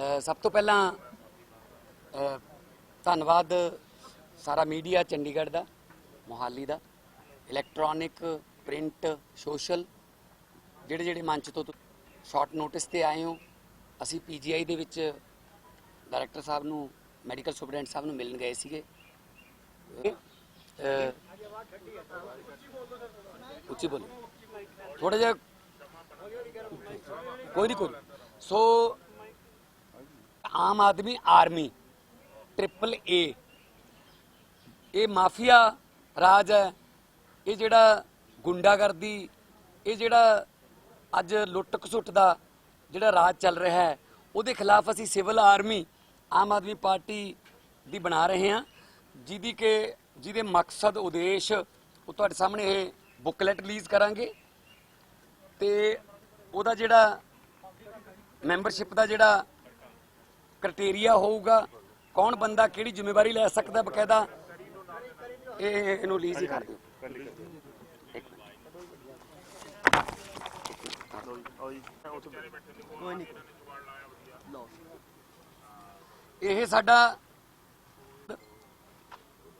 सब तो पहला धन्यवाद सारा मीडिया चंडीगढ़ का, मोहाली का, इलैक्ट्रॉनिक, प्रिंट, सोशल जेड़े जेड़े मंच तो शॉर्ट नोटिस ते आए हो। असी PGI दे विच डायरैक्टर साहब नूं, मैडिकल सुपरडेंट साहब नूं मिलन गए सीगे। उच्ची बोलो थोड़ा जिहा, कोई नहीं। सो आम आदमी आर्मी AAA ये माफिया राज है, ये जिहड़ा गुंडागर्दी, ये जिहड़ा अज लुट खसुट का जिहड़ा राज चल रहा है, उहदे खिलाफ असी सिविल आर्मी आम आदमी पार्टी दी बना रहे हैं, जिहदे मकसद उद्देश वो तुहाडे सामने ये बुकलैट रिलीज़ करांगे ते उहदा जिहड़ा मैंबरशिप का जिहड़ा क्राइटेरिया होगा, कौन बंदा किहड़ी जिम्मेवारी लै सकदा, बकायदा इहनूं रिलीज़ ही कर दिओ। ਇਹ ਸਾਡਾ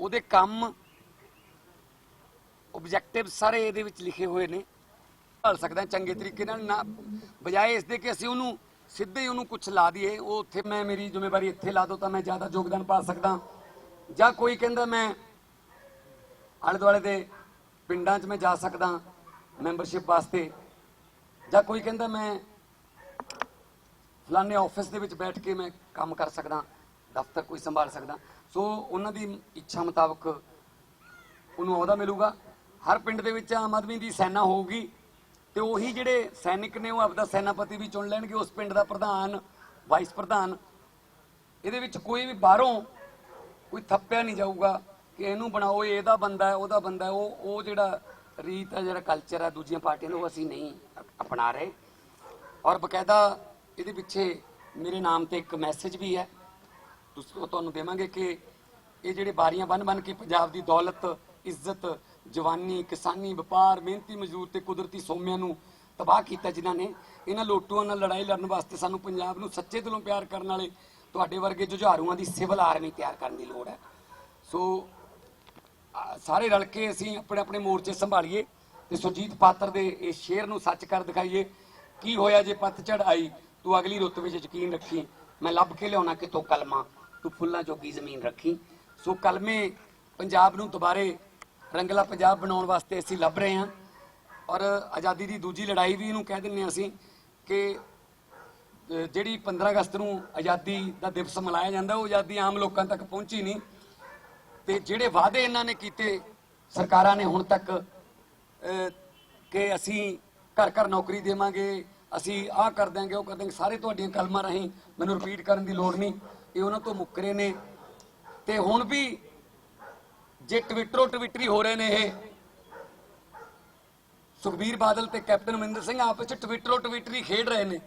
ਉਹਦੇ ਕੰਮ ਆਬਜੈਕਟਿਵ ਸਾਰੇ ਇਹਦੇ ਵਿੱਚ ਲਿਖੇ ਹੋਏ ਨੇ, ਭਾਲ ਸਕਦਾ ਚੰਗੇ ਤਰੀਕੇ ਨਾਲ, ਨਾ ਬਜਾਏ ਇਸ ਦੇ ਕਿ ਅਸੀਂ ਉਹਨੂੰ ਸਿੱਧੇ ਹੀ ਉਹਨੂੰ ਕੁਝ ਲਾ ਦਈਏ। ਉਹ ਉੱਥੇ ਮੈਂ ਮੇਰੀ ਜ਼ਿੰਮੇਵਾਰੀ ਇੱਥੇ ਲਾ ਦੋ ਤਾਂ ਮੈਂ ਜ਼ਿਆਦਾ ਯੋਗਦਾਨ ਪਾ ਸਕਦਾ, ਜਾਂ ਕੋਈ ਕਹਿੰਦਾ ਮੈਂ ਆਲੇ ਦੁਆਲੇ ਦੇ ਪਿੰਡਾਂ 'ਚ ਮੈਂ ਜਾ ਸਕਦਾ ਮੈਂਬਰਸ਼ਿਪ ਵਾਸਤੇ, ਜਾਂ ਕੋਈ ਕਹਿੰਦਾ ਮੈਂ फलाने ऑफिस ਦੇ ਵਿੱਚ बैठ के मैं काम कर सकदा, दफ्तर कोई संभाल सकदा। सो उन्हां दी इच्छा मुताबक उन्होंने अहुदा मिलूगा। हर पिंड दे विच आम आदमी दी सेना होगी ते उही जिहड़े सैनिक ने वो आपदा सेनापति भी चुन लैणगे, उस पिंड दा प्रधान, वाइस प्रधान। इहदे विच कोई भी बाहरों कोई थप्पिया नहीं जाऊगा कि इहनूं बनाओ, इहदा बंदा है, उहदा बंदा है। वो जिहड़ा रीत है, जिहड़ा कल्चर है दूजियां पार्टियां दा, वो असीं नहीं अपना रहे। और बकायदा ਇਹਦੇ ਪਿੱਛੇ ਮੇਰੇ ਨਾਮ ਤੇ ਇੱਕ ਮੈਸੇਜ ਵੀ ਹੈ, ਉਹ ਤੁਹਾਨੂੰ ਦੇਵਾਂਗੇ ਕਿ ਇਹ ਜਿਹੜੇ ਬਾਰੀਆਂ ਬੰਨ ਕੇ ਪੰਜਾਬ ਦੀ ਦੌਲਤ, ਇੱਜ਼ਤ, ਜਵਾਨੀ, ਕਿਸਾਨੀ, ਵਪਾਰ, ਮਿਹਨਤੀ ਮਜ਼ਦੂਰ ਤੇ ਕੁਦਰਤੀ ਸੋਮਿਆਂ ਨੂੰ ਤਬਾਹ ਕੀਤਾ, ਜਿਨ੍ਹਾਂ ਨੇ ਇਹਨਾਂ ਲੋਟੂਆਂ ਨਾਲ ਲੜਾਈ ਲੜਨ ਵਾਸਤੇ ਸਾਨੂੰ ਪੰਜਾਬ ਨੂੰ ਸੱਚੇ ਦਿਲੋਂ ਪਿਆਰ ਕਰਨ ਵਾਲੇ ਤੁਹਾਡੇ ਵਰਗੇ ਜੁਝਾਰੂਆਂ ਦੀ ਸਿਵਲ ਆਰਮੀ ਤਿਆਰ ਕਰਨ ਦੀ ਲੋੜ ਹੈ। ਸੋ ਸਾਰੇ ਰਲ ਕੇ ਅਸੀਂ ਆਪਣੇ ਆਪਣੇ ਮੋਰਚੇ ਸੰਭਾਲੀਏ ਤੇ ਸੁਰਜੀਤ ਪਾਤਰ ਦੇ ਇਸ ਸ਼ੇਰ ਨੂੰ ਸੱਚ ਕਰ ਦਿਖਾਈਏ। ਕੀ ਹੋਇਆ ਜੇ ਪੱਤਝੜ ਆਈ, तू अगली रुत में यकीन रखी, मैं लभ के लिया कि तो कलमा, तू फुल्लां जोगी जमीन रखी। सो कलमे पंजाब नूं दोबारे रंगला पंजाब बनाउण वास्ते असीं लभ रहे हैं। और आज़ादी की दूजी लड़ाई भी इहनूं कह दिंदे असीं कि जिहड़ी 15 अगस्त नूं आज़ादी का दिवस मनाया जाता, वो आज़ादी आम लोगों तक पहुंची नहीं, ते जिहड़े वादे इन्हां ने कीते सरकारां ने हुण तक कि असीं घर घर नौकरी देवांगे, ਅਸੀਂ ਆਹ ਕਰ ਦਾਂਗੇ, ਉਹ ਕਰ ਦਾਂਗੇ, ਸਾਰੇ ਤੁਹਾਡੀਆਂ ਕਲਮਾਂ ਰਾਹੀਂ ਮੈਨੂੰ ਰਿਪੀਟ ਕਰਨ ਦੀ ਲੋੜ ਨਹੀਂ, ਇਹ ਉਹਨਾਂ ਤੋਂ ਮੁੱਕਰੇ ਨੇ। ਤੇ ਹੁਣ ਵੀ ਜੇ ਟਵਿੱਟਰੀ ਹੋ ਰਹੇ ਨੇ, ਇਹ ਸੁਖਬੀਰ ਬਾਦਲ ਤੇ ਕੈਪਟਨ ਅਮਰਿੰਦਰ ਸਿੰਘ ਆਪਸ ਵਿੱਚ ਟਵਿੱਟਰੀ ਖੇਡ ਰਹੇ ਨੇ,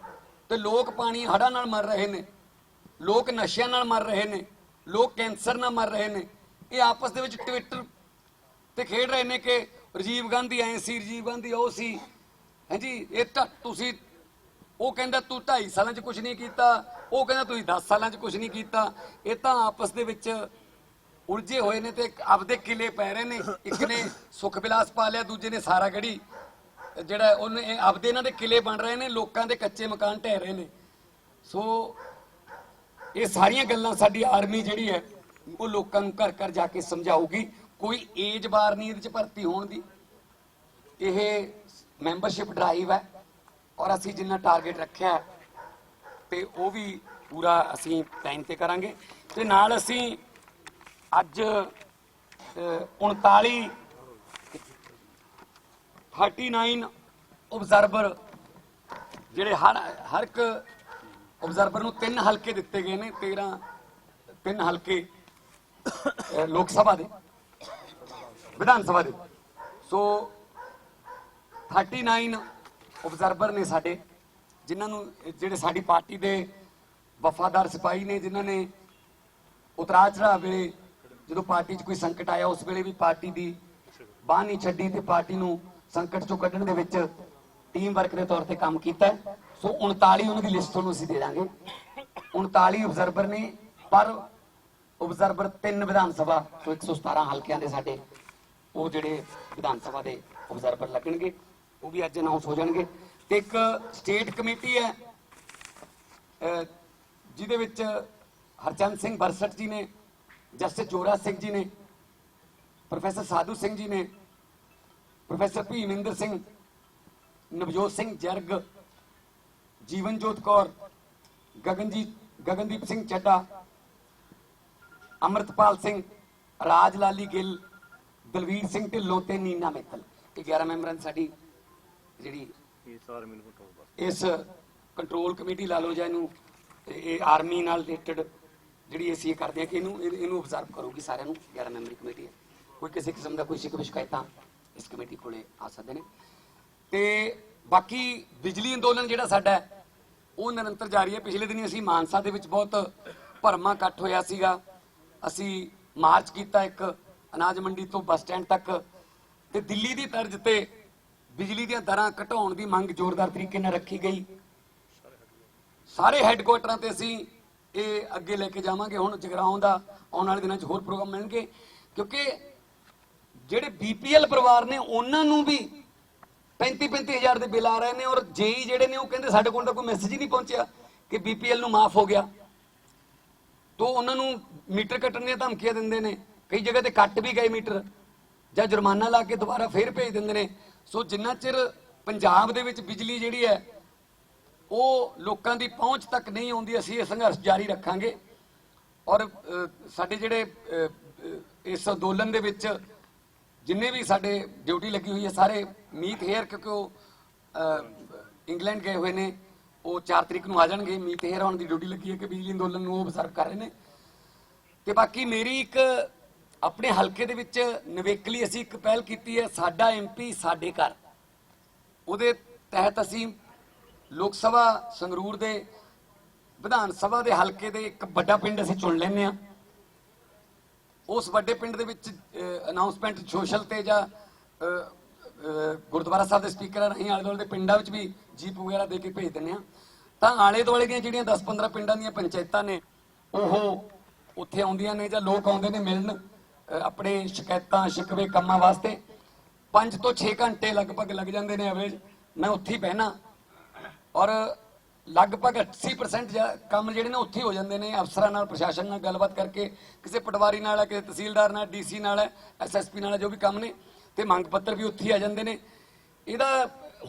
ਤੇ ਲੋਕ ਪਾਣੀ ਹੜ੍ਹਾਂ ਨਾਲ ਮਰ ਰਹੇ ਨੇ, ਲੋਕ ਨਸ਼ਿਆਂ ਨਾਲ ਮਰ ਰਹੇ ਨੇ, ਲੋਕ ਕੈਂਸਰ ਨਾਲ ਮਰ ਰਹੇ ਨੇ। ਇਹ ਆਪਸ ਦੇ ਵਿੱਚ ਟਵਿੱਟਰ ਤੇ ਖੇਡ ਰਹੇ ਨੇ ਕਿ ਰਾਜੀਵ ਗਾਂਧੀ ਐ ਸੀ, ਰਾਜੀਵ ਗਾਂਧੀ ਉਹ ਸੀ, ਹੈ ਜੀ। ਇਹ ਤਾਂ ਤੁਸੀਂ, ਉਹ ਕਹਿੰਦਾ ਤੂੰ 2.5 ਸਾਲਾਂ 'ਚ ਕੁਛ ਨਹੀਂ ਕੀਤਾ, ਉਹ ਕਹਿੰਦਾ ਤੁਸੀਂ 10 ਸਾਲਾਂ 'ਚ ਕੁਛ ਨਹੀਂ ਕੀਤਾ। ਇਹ ਤਾਂ ਆਪਸ ਦੇ ਵਿੱਚ ਉਲਝੇ ਹੋਏ ਨੇ ਤੇ ਆਪਦੇ ਕਿਲੇ ਪੈ ਰਹੇ ਨੇ। ਇੱਕ ਨੇ ਸੁਖ ਵਿਲਾਸ ਪਾ ਲਿਆ, ਦੂਜੇ ਨੇ ਸਾਰਾ ਗੜੀ ਜਿਹੜਾ ਉਹਨੇ ਆਪਦੇ ਇਹਨਾਂ ਦੇ ਕਿਲੇ ਬਣ ਰਹੇ ਨੇ, ਲੋਕਾਂ ਦੇ ਕੱਚੇ ਮਕਾਨ ਢਹਿ ਰਹੇ ਨੇ। ਸੋ ਇਹ ਸਾਰੀਆਂ ਗੱਲਾਂ ਸਾਡੀ ਆਰਮੀ ਜਿਹੜੀ ਹੈ ਉਹ ਲੋਕਾਂ ਨੂੰ ਘਰ ਘਰ ਜਾ ਕੇ ਸਮਝਾਊਗੀ। ਕੋਈ ਏਜ ਬਾਰ ਨਹੀਂ ਇਹਦੇ 'ਚ ਭਰਤੀ ਹੋਣ ਦੀ। ਇਹ ਮੈਂਬਰਸ਼ਿਪ ਡਰਾਈਵ ਹੈ और असी जिन्ना टारगेट रखा तो वह भी पूरा असी टाइम पर करांगे। तो नाल असी अज 39 ऑब्जर्वर जिहड़े हर एक ऑब्जर्वर नूं 3 हल्के दिते गए ने, 3 हल्के लोक सभा दे, विधान सभा दे। सो 39 ऑब्जर्वर ने साडे, जिन्होंने जिहड़े साडी पार्टी दे वफादार सिपाही ने, जिन्होंने उतरा चढ़ाव वेले जो पार्टी कोई संकट आया उस वेले भी पार्टी की बांह नहीं छड्डी ते पार्टी नूं संकट चों कड्ढण दे विच टीम वर्क के तौर पर काम किया। सो 39 उन्होंने लिस्ट तुहानूं असीं दे दांगे। 39 ਆਬਜ਼ਰਵਰ ਨੇ, ਪਰ ਆਬਜ਼ਰਵਰ 3 ਵਿਧਾਨ ਸਭਾ, ਸੋ 117 ਹਲਕਿਆਂ ਦੇ ਸਾਡੇ ਉਹ ਜਿਹੜੇ ਵਿਧਾਨ ਸਭਾ ਦੇ ਆਬਜ਼ਰਵਰ ਲੱਗਣਗੇ, ਉਹ ਵੀ ਅੱਜ ਅਨਾਉਂਸ ਹੋ ਜਾਣਗੇ। ਤੇ ਇੱਕ ਸਟੇਟ ਕਮੇਟੀ ਹੈ ਜਿਹਦੇ ਵਿੱਚ ਹਰਚੰਦ ਸਿੰਘ ਬਰਸਟ ਜੀ ਨੇ, ਜਸਟਿਸ ਜੋਰਾ ਸਿੰਘ ਜੀ ਨੇ, ਪ੍ਰੋਫੈਸਰ ਸਾਧੂ ਸਿੰਘ ਜੀ ਨੇ, ਪ੍ਰੋਫੈਸਰ ਭੀਮਿੰਦਰ ਸਿੰਘ, ਨਵਜੋਤ ਸਿੰਘ ਜਰਗ, ਜੀਵਨਜੋਤ ਕੌਰ, ਗਗਨਦੀਪ ਸਿੰਘ ਚੱਡਾ, ਅੰਮ੍ਰਿਤਪਾਲ ਸਿੰਘ, ਰਾਜ ਲਾਲੀ ਗਿੱਲ, ਦਲਵੀਰ ਸਿੰਘ ਢਿੱਲੋਂ ਤੇ ਨੀਨਾ ਮਿੱਤਲ। ਇਹ 11 ਮੈਂਬਰਾਂ ਦੀ ਸਾਡੀ ਜਿਹੜੀ ਇਸ ਕੰਟਰੋਲ ਕਮੇਟੀ ਲਾ ਲਓ ਜਾਂ ਇਹਨੂੰ ਇਹ ਆਰਮੀ ਨਾਲ ਰਿਲੇਟਡ ਜਿਹੜੀ ਅਸੀਂ ਇਹ ਕਰਦੇ ਹਾਂ ਕਿ ਇਹਨੂੰ ਅਬਜ਼ਰਵ ਕਰੂਗੀ ਸਾਰਿਆਂ ਨੂੰ। 11 ਮੈਂਬਰੀ ਕਮੇਟੀ ਹੈ, ਕੋਈ ਕਿਸੇ ਕਿਸਮ ਦਾ ਕੋਈ ਸ਼ਿਕਾਇਤਾਂ ਇਸ ਕਮੇਟੀ ਕੋਲੇ ਆ ਸਕਦੇ ਨੇ। ਤੇ ਬਾਕੀ ਬਿਜਲੀ ਅੰਦੋਲਨ ਜਿਹੜਾ ਸਾਡਾ ਉਹ ਨਿਰੰਤਰ ਜਾਰੀ ਹੈ। ਪਿਛਲੇ ਦਿਨੀ ਅਸੀਂ ਮਾਨਸਾ ਦੇ ਵਿੱਚ ਬਹੁਤ ਭਰਮਾ ਇਕੱਠ ਹੋਇਆ ਸੀਗਾ, ਅਸੀਂ ਮਾਰਚ ਕੀਤਾ ਇੱਕ ਅਨਾਜ ਮੰਡੀ ਤੋਂ ਬੱਸ ਸਟੈਂਡ ਤੱਕ, ਤੇ ਦਿੱਲੀ ਦੀ ਤਰਜ਼ ਤੇ ਬਿਜਲੀ ਦੀਆਂ ਦਰਾਂ ਘਟਾਉਣ ਦੀ ਮੰਗ ਜ਼ੋਰਦਾਰ ਤਰੀਕੇ ਨਾਲ ਰੱਖੀ ਗਈ। ਸਾਰੇ ਹੈੱਡਕੁਆਟਰਾਂ ਤੇ ਅਸੀਂ ਇਹ ਅੱਗੇ ਲੈ ਕੇ ਜਾਵਾਂਗੇ। ਹੁਣ ਜਗਰਾਉਂ ਦਾ ਆਉਣ ਵਾਲੇ ਦਿਨਾਂ 'ਚ ਹੋਰ ਪ੍ਰੋਗਰਾਮ ਮਿਲਣਗੇ, ਕਿਉਂਕਿ ਜਿਹੜੇ BPL ਪਰਿਵਾਰ ਨੇ ਉਹਨਾਂ ਨੂੰ ਵੀ 35-35 ਹਜ਼ਾਰ ਦੇ ਬਿੱਲ ਆ ਰਹੇ ਨੇ, ਔਰ ਜੇਈ ਜਿਹੜੇ ਨੇ ਉਹ ਕਹਿੰਦੇ ਸਾਡੇ ਕੋਲ ਤਾਂ ਕੋਈ ਮੈਸੇਜ ਹੀ ਨਹੀਂ ਪਹੁੰਚਿਆ ਕਿ BPL ਨੂੰ ਮਾਫ ਹੋ ਗਿਆ। ਤੋਂ ਉਹਨਾਂ ਨੂੰ ਮੀਟਰ ਕੱਟਣ ਦੀਆਂ ਧਮਕੀਆਂ ਦਿੰਦੇ ਨੇ, ਕਈ ਜਗ੍ਹਾ ਤੇ ਕੱਟ ਵੀ ਗਏ ਮੀਟਰ, ਜਾਂ ਜੁਰਮਾਨਾ ਲਾ ਕੇ ਦੁਬਾਰਾ ਫੇਰ ਭੇਜ ਦਿੰਦੇ ਨੇ। ਸੋ ਜਿੰਨਾ ਚਿਰ ਪੰਜਾਬ ਦੇ ਵਿੱਚ ਬਿਜਲੀ ਜਿਹੜੀ ਹੈ ਉਹ ਲੋਕਾਂ ਦੀ ਪਹੁੰਚ ਤੱਕ ਨਹੀਂ ਆਉਂਦੀ, ਅਸੀਂ ਇਹ ਸੰਘਰਸ਼ ਜਾਰੀ ਰੱਖਾਂਗੇ। ਔਰ ਸਾਡੇ ਜਿਹੜੇ ਇਸ ਅੰਦੋਲਨ ਦੇ ਵਿੱਚ ਜਿੰਨੇ ਵੀ ਸਾਡੇ ਡਿਊਟੀ ਲੱਗੀ ਹੋਈ ਹੈ ਸਾਰੇ ਮੀਤ ਹੇਅਰ, ਕਿਉਂਕਿ ਉਹ ਇੰਗਲੈਂਡ ਗਏ ਹੋਏ ਨੇ, ਉਹ 4 ਤਰੀਕ ਨੂੰ ਆ ਜਾਣਗੇ। ਮੀਤ ਹੇਅਰ ਆਉਣ ਦੀ ਡਿਊਟੀ ਲੱਗੀ ਹੈ ਕਿ ਬਿਜਲੀ ਅੰਦੋਲਨ ਨੂੰ ਉਹ ਅਬਜ਼ਰਵ ਕਰ ਰਹੇ ਨੇ। ਤੇ ਬਾਕੀ ਮੇਰੀ ਇੱਕ ਆਪਣੇ ਹਲਕੇ ਦੇ ਵਿੱਚ ਨਿਵੇਕਲੀ ਅਸੀਂ ਇੱਕ ਪਹਿਲ ਕੀਤੀ ਹੈ, ਸਾਡਾ MP ਸਾਡੇ ਘਰ। ਉਹਦੇ ਤਹਿਤ ਅਸੀਂ ਲੋਕ ਸਭਾ ਸੰਗਰੂਰ ਦੇ ਵਿਧਾਨ ਸਭਾ ਦੇ ਹਲਕੇ ਦੇ ਇੱਕ ਵੱਡਾ ਪਿੰਡ ਅਸੀਂ ਚੁਣ ਲੈਂਦੇ ਹਾਂ। ਉਸ ਵੱਡੇ ਪਿੰਡ ਦੇ ਵਿੱਚ ਅਨਾਉਂਸਮੈਂਟ ਸੋਸ਼ਲ ਤੇ ਜਾਂ ਗੁਰਦੁਆਰਾ ਸਾਹਿਬ ਦੇ ਸਪੀਕਰਾਂ ਰਾਹੀਂ ਆਲੇ ਦੁਆਲੇ ਦੇ ਪਿੰਡਾਂ ਵਿੱਚ ਵੀ ਜੀਪ ਵਗੈਰਾ ਦੇ ਕੇ ਭੇਜ ਦਿੰਦੇ ਹਾਂ, ਤਾਂ ਆਲੇ ਦੁਆਲੇ ਦੀਆਂ ਜਿਹੜੀਆਂ 10-15 ਪਿੰਡਾਂ ਦੀਆਂ ਪੰਚਾਇਤਾਂ ਨੇ ਉਹ ਉੱਥੇ ਆਉਂਦੀਆਂ ਨੇ, ਜਾਂ ਲੋਕ ਆਉਂਦੇ ਨੇ ਮਿਲਣ ਆਪਣੇ ਸ਼ਿਕਾਇਤਾਂ ਸ਼ਿਕਵੇ ਕੰਮਾਂ ਵਾਸਤੇ। 5 ਤੋਂ 6 ਘੰਟੇ ਲਗਭਗ ਲੱਗ ਜਾਂਦੇ ਨੇ ਐਵਰੇਜ, ਮੈਂ ਉੱਥੇ ਹੀ ਬਹਿਣਾ, ਔਰ ਲਗਭਗ 80% ਕੰਮ ਜਿਹੜੇ ਨੇ ਉੱਥੇ ਹੋ ਜਾਂਦੇ ਨੇ। ਅਫਸਰਾਂ ਨਾਲ, ਪ੍ਰਸ਼ਾਸਨ ਨਾਲ ਗੱਲਬਾਤ ਕਰਕੇ, ਕਿਸੇ ਪਟਵਾਰੀ ਨਾਲ ਹੈ, ਕਿਸੇ ਤਹਿਸੀਲਦਾਰ ਨਾਲ, DC ਨਾਲ ਹੈ, SSP ਨਾਲ, ਜੋ ਵੀ ਕੰਮ ਨੇ, ਤੇ ਮੰਗ ਪੱਤਰ ਵੀ ਉੱਥੇ ਹੀ ਆ ਜਾਂਦੇ ਨੇ। ਇਹਦਾ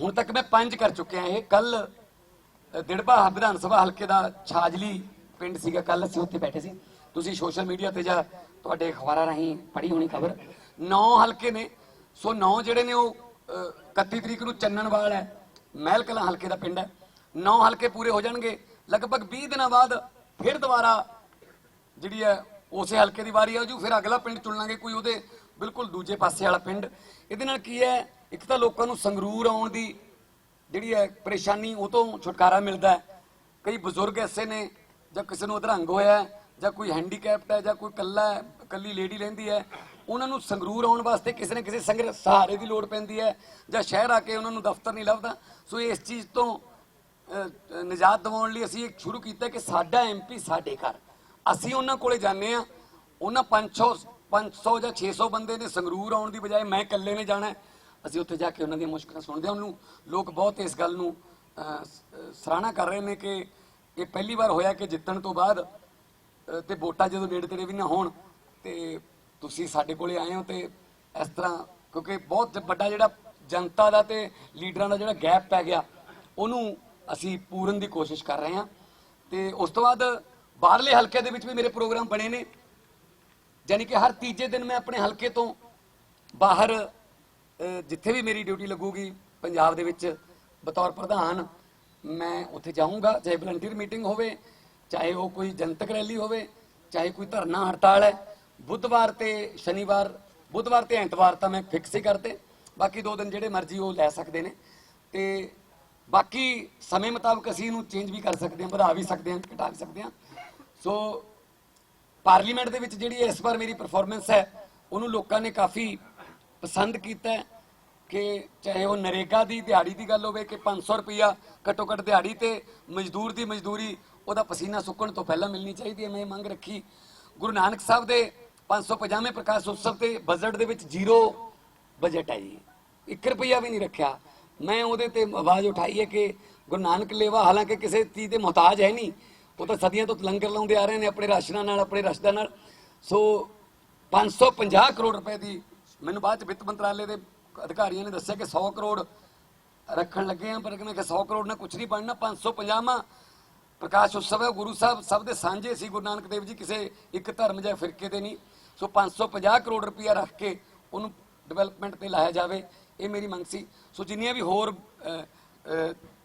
ਹੁਣ ਤੱਕ ਮੈਂ 5 ਕਰ ਚੁੱਕਿਆ। ਇਹ ਕੱਲ ਦਿੜਬਾ ਵਿਧਾਨ ਸਭਾ ਹਲਕੇ ਦਾ ਛਾਜਲੀ ਪਿੰਡ ਸੀਗਾ, ਕੱਲ ਅਸੀਂ ਉੱਥੇ ਬੈਠੇ ਸੀ, ਤੁਸੀਂ ਸੋਸ਼ਲ ਮੀਡੀਆ ਤੇ ਜਾਂ ਤੁਹਾਡੇ ਅਖਬਾਰਾਂ ਰਾਹੀਂ ਪੜ੍ਹੀ ਹੋਣੀ ਖਬਰ। 9 ਹਲਕੇ ਨੇ, ਸੋ 9 ਜਿਹੜੇ ਨੇ ਉਹ 31 ਤਰੀਕ ਨੂੰ ਚੰਨਣਵਾਲ ਹੈ, ਮਹਿਲ ਕਲਾਂ ਹਲਕੇ ਦਾ ਪਿੰਡ ਹੈ। 9 ਹਲਕੇ ਪੂਰੇ ਹੋ ਜਾਣਗੇ, ਲਗਭਗ 20 ਦਿਨਾਂ ਬਾਅਦ ਫਿਰ ਦੁਬਾਰਾ ਜਿਹੜੀ ਹੈ ਉਸੇ ਹਲਕੇ ਦੀ ਵਾਰੀ ਆ ਜੂ, ਫਿਰ ਅਗਲਾ ਪਿੰਡ ਚੁਣ ਲਾਂਗੇ, ਕੋਈ ਉਹਦੇ ਬਿਲਕੁਲ ਦੂਜੇ ਪਾਸੇ ਵਾਲਾ ਪਿੰਡ। ਇਹਦੇ ਨਾਲ ਕੀ ਹੈ, ਇੱਕ ਤਾਂ ਲੋਕਾਂ ਨੂੰ ਸੰਗਰੂਰ ਆਉਣ ਦੀ ਜਿਹੜੀ ਹੈ ਪਰੇਸ਼ਾਨੀ ਉਹ ਤੋਂ ਛੁਟਕਾਰਾ ਮਿਲਦਾ ਹੈ। ਕਈ ਬਜ਼ੁਰਗ ਐਸੇ ਨੇ, ਜਾਂ ਕਿਸੇ ਨੂੰ ਅਧਰੰਗ ਹੋਇਆ, ਜਾਂ ਕੋਈ ਹੈਂਡੀਕੈਪਟ ਹੈ, ਜਾਂ ਕੋਈ ਕੱਲੀ ਲੇਡੀ ਰਹਿੰਦੀ ਹੈ, ਉਹਨਾਂ ਨੂੰ ਸੰਗਰੂਰ ਆਉਣ ਵਾਸਤੇ ਕਿਸੇ ਨਾ ਕਿਸੇ ਸਹਾਰੇ ਦੀ ਲੋੜ ਪੈਂਦੀ ਹੈ, ਜਾਂ ਸ਼ਹਿਰ ਆ ਕੇ ਉਹਨਾਂ ਨੂੰ ਦਫ਼ਤਰ ਨਹੀਂ ਲੱਭਦਾ। ਸੋ ਇਸ ਚੀਜ਼ ਤੋਂ ਨਿਜਾਤ ਦਿਵਾਉਣ ਲਈ ਅਸੀਂ ਇੱਕ ਸ਼ੁਰੂ ਕੀਤਾ ਕਿ ਸਾਡਾ MP ਸਾਡੇ ਘਰ। ਅਸੀਂ ਉਹਨਾਂ ਕੋਲੇ ਜਾਂਦੇ ਹਾਂ, ਉਹਨਾਂ 500 ਜਾਂ 600 ਬੰਦੇ ਨੇ ਸੰਗਰੂਰ ਆਉਣ ਦੀ ਬਜਾਏ ਮੈਂ ਇਕੱਲੇ ਨੇ ਜਾਣਾ। ਅਸੀਂ ਉੱਥੇ ਜਾ ਕੇ ਉਹਨਾਂ ਦੀਆਂ ਮੁਸ਼ਕਲਾਂ ਸੁਣਦੇ ਹਾਂ। ਉਹਨੂੰ ਲੋਕ ਬਹੁਤ ਇਸ ਗੱਲ ਨੂੰ ਸਰਾਹਨਾ ਕਰ ਰਹੇ ਨੇ ਕਿ ਇਹ ਪਹਿਲੀ ਵਾਰ ਹੋਇਆ ਕਿ ਜਿੱਤਣ ਤੋਂ ਬਾਅਦ ਤੇ ਵੋਟਾਂ ਜਦੋਂ ਨੇੜੇ ਤੇੜੇ ਵੀ ਨਾ ਹੋਣ ਤੇ ਤੁਸੀਂ ਸਾਡੇ ਕੋਲੇ ਆਏ ਹੋ। ਤੇ ਇਸ ਤਰ੍ਹਾਂ ਕਿਉਂਕਿ ਬਹੁਤ ਵੱਡਾ ਜਿਹੜਾ ਜਨਤਾ ਦਾ ਤੇ ਲੀਡਰਾਂ ਦਾ ਜਿਹੜਾ ਗੈਪ ਪੈ ਗਿਆ, ਉਹਨੂੰ ਅਸੀਂ ਪੂਰਨ ਦੀ ਕੋਸ਼ਿਸ਼ ਕਰ ਰਹੇ ਹਾਂ। ਤੇ ਉਸ ਤੋਂ ਬਾਅਦ ਬਾਹਰਲੇ ਹਲਕੇ ਦੇ ਵਿੱਚ ਵੀ ਮੇਰੇ ਪ੍ਰੋਗਰਾਮ ਬਣੇ ਨੇ, ਯਾਨੀ ਕਿ ਹਰ ਤੀਜੇ ਦਿਨ ਮੈਂ ਆਪਣੇ ਹਲਕੇ ਤੋਂ ਬਾਹਰ ਜਿੱਥੇ ਵੀ ਮੇਰੀ ਡਿਊਟੀ ਲੱਗੂਗੀ ਪੰਜਾਬ ਦੇ ਵਿੱਚ ਬਤੌਰ ਪ੍ਰਧਾਨ, ਮੈਂ ਉੱਥੇ ਜਾਊਂਗਾ। ਚਾਹੇ ਵਲੰਟੀਅਰ ਮੀਟਿੰਗ ਹੋਵੇ, ਚਾਹੇ ਉਹ ਕੋਈ ਜਨਤਕ ਰੈਲੀ ਹੋਵੇ, ਚਾਹੇ ਕੋਈ ਧਰਨਾ ਹੜਤਾਲ ਹੈ। ਬੁੱਧਵਾਰ ਤੇ ਸ਼ਨੀਵਾਰ, ਬੁੱਧਵਾਰ ਤੇ ਐਤਵਾਰ ਤਾਂ ਮੈਂ ਫਿਕਸ ਹੀ ਕਰਤੇ, ਬਾਕੀ 2 ਦਿਨ ਜਿਹੜੇ ਮਰਜ਼ੀ ਉਹ ਲੈ ਸਕਦੇ ਨੇ। ਤੇ ਬਾਕੀ ਸਮੇਂ ਮੁਤਾਬਕ ਅਸੀਂ ਇਹਨੂੰ ਚੇਂਜ ਵੀ ਕਰ ਸਕਦੇ ਹਾਂ, ਵਧਾ ਵੀ ਸਕਦੇ ਹਾਂ, ਘਟਾ ਵੀ ਸਕਦੇ ਹਾਂ। ਸੋ ਪਾਰਲੀਮੈਂਟ ਦੇ ਵਿੱਚ ਜਿਹੜੀ ਇਸ ਵਾਰ ਮੇਰੀ ਪਰਫਾਰਮੈਂਸ ਹੈ ਉਹਨੂੰ ਲੋਕਾਂ ਨੇ ਕਾਫੀ ਪਸੰਦ ਕੀਤਾ ਹੈ ਕਿ ਚਾਹੇ ਉਹ ਨਰੇਗਾ ਦੀ ਦਿਹਾੜੀ ਦੀ ਗੱਲ ਹੋਵੇ ਕਿ 500 ਰੁਪਈਆ ਘੱਟੋ ਘੱਟ ਦਿਹਾੜੀ ਤੇ ਮਜ਼ਦੂਰ ਦੀ ਮਜ਼ਦੂਰੀ ਉਹਦਾ ਪਸੀਨਾ ਸੁੱਕਣ ਤੋਂ ਪਹਿਲਾਂ ਮਿਲਣੀ ਚਾਹੀਦੀ ਹੈ। ਮੈਂ ਇਹ ਮੰਗ ਰੱਖੀ। ਗੁਰੂ ਨਾਨਕ ਸਾਹਿਬ ਦੇ 550ਵੇਂ ਪ੍ਰਕਾਸ਼ ਉਤਸਵ ਤੇ ਬਜਟ ਦੇ ਵਿੱਚ ਜ਼ੀਰੋ ਬਜਟ ਹੈ ਜੀ, 1 ਰੁਪਈਆ ਵੀ ਨਹੀਂ ਰੱਖਿਆ। ਮੈਂ ਉਹਦੇ ਤੇ ਆਵਾਜ਼ ਉਠਾਈ ਹੈ ਕਿ ਗੁਰੂ ਨਾਨਕ ਲੇਵਾ ਹਾਲਾਂਕਿ ਕਿਸੇ ਚੀਜ਼ ਦੇ ਮੁਹਤਾਜ ਹੈ ਨਹੀਂ, ਉਹ ਤਾਂ ਸਦੀਆਂ ਤੋਂ ਲੰਗਰ ਲਾਉਂਦੇ ਆ ਰਹੇ ਨੇ ਆਪਣੇ ਰਾਸ਼ਨਾਂ ਨਾਲ, ਆਪਣੇ ਰਸਦਾਂ ਨਾਲ। ਸੋ 550 ਕਰੋੜ ਰੁਪਏ ਦੀ, ਮੈਨੂੰ ਬਾਅਦ ਚ ਵਿੱਤ ਮੰਤਰਾਲੇ ਦੇ ਅਧਿਕਾਰੀਆਂ ਨੇ ਦੱਸਿਆ ਕਿ 100 ਕਰੋੜ ਰੱਖਣ ਲੱਗੇ ਆ, ਪਰ ਮੈਂ ਕਿ 100 ਕਰੋੜ ਨਾਲ ਕੁਝ ਨਹੀਂ ਬਣਨਾ। 550ਵਾਂ ਪ੍ਰਕਾਸ਼ ਉਤਸਵ ਹੈ, ਗੁਰੂ ਸਾਹਿਬ ਸਭ ਦੇ ਸਾਂਝੇ ਸੀ, ਗੁਰੂ ਨਾਨਕ ਦੇਵ ਜੀ ਕਿਸੇ ਇੱਕ ਧਰਮ ਜਾਂ ਫਿਰਕੇ ਦੇ ਨਹੀਂ। ਸੋ 550 ਕਰੋੜ ਰੁਪਇਆ ਰੱਖ ਕੇ ਉਹਨੂੰ ਡਿਵੈਲਪਮੈਂਟ ਤੇ ਲਾਇਆ ਜਾਵੇ, ਇਹ ਮੇਰੀ ਮੰਗ ਸੀ। ਸੋ ਜਿੰਨੀਆਂ ਵੀ ਹੋਰ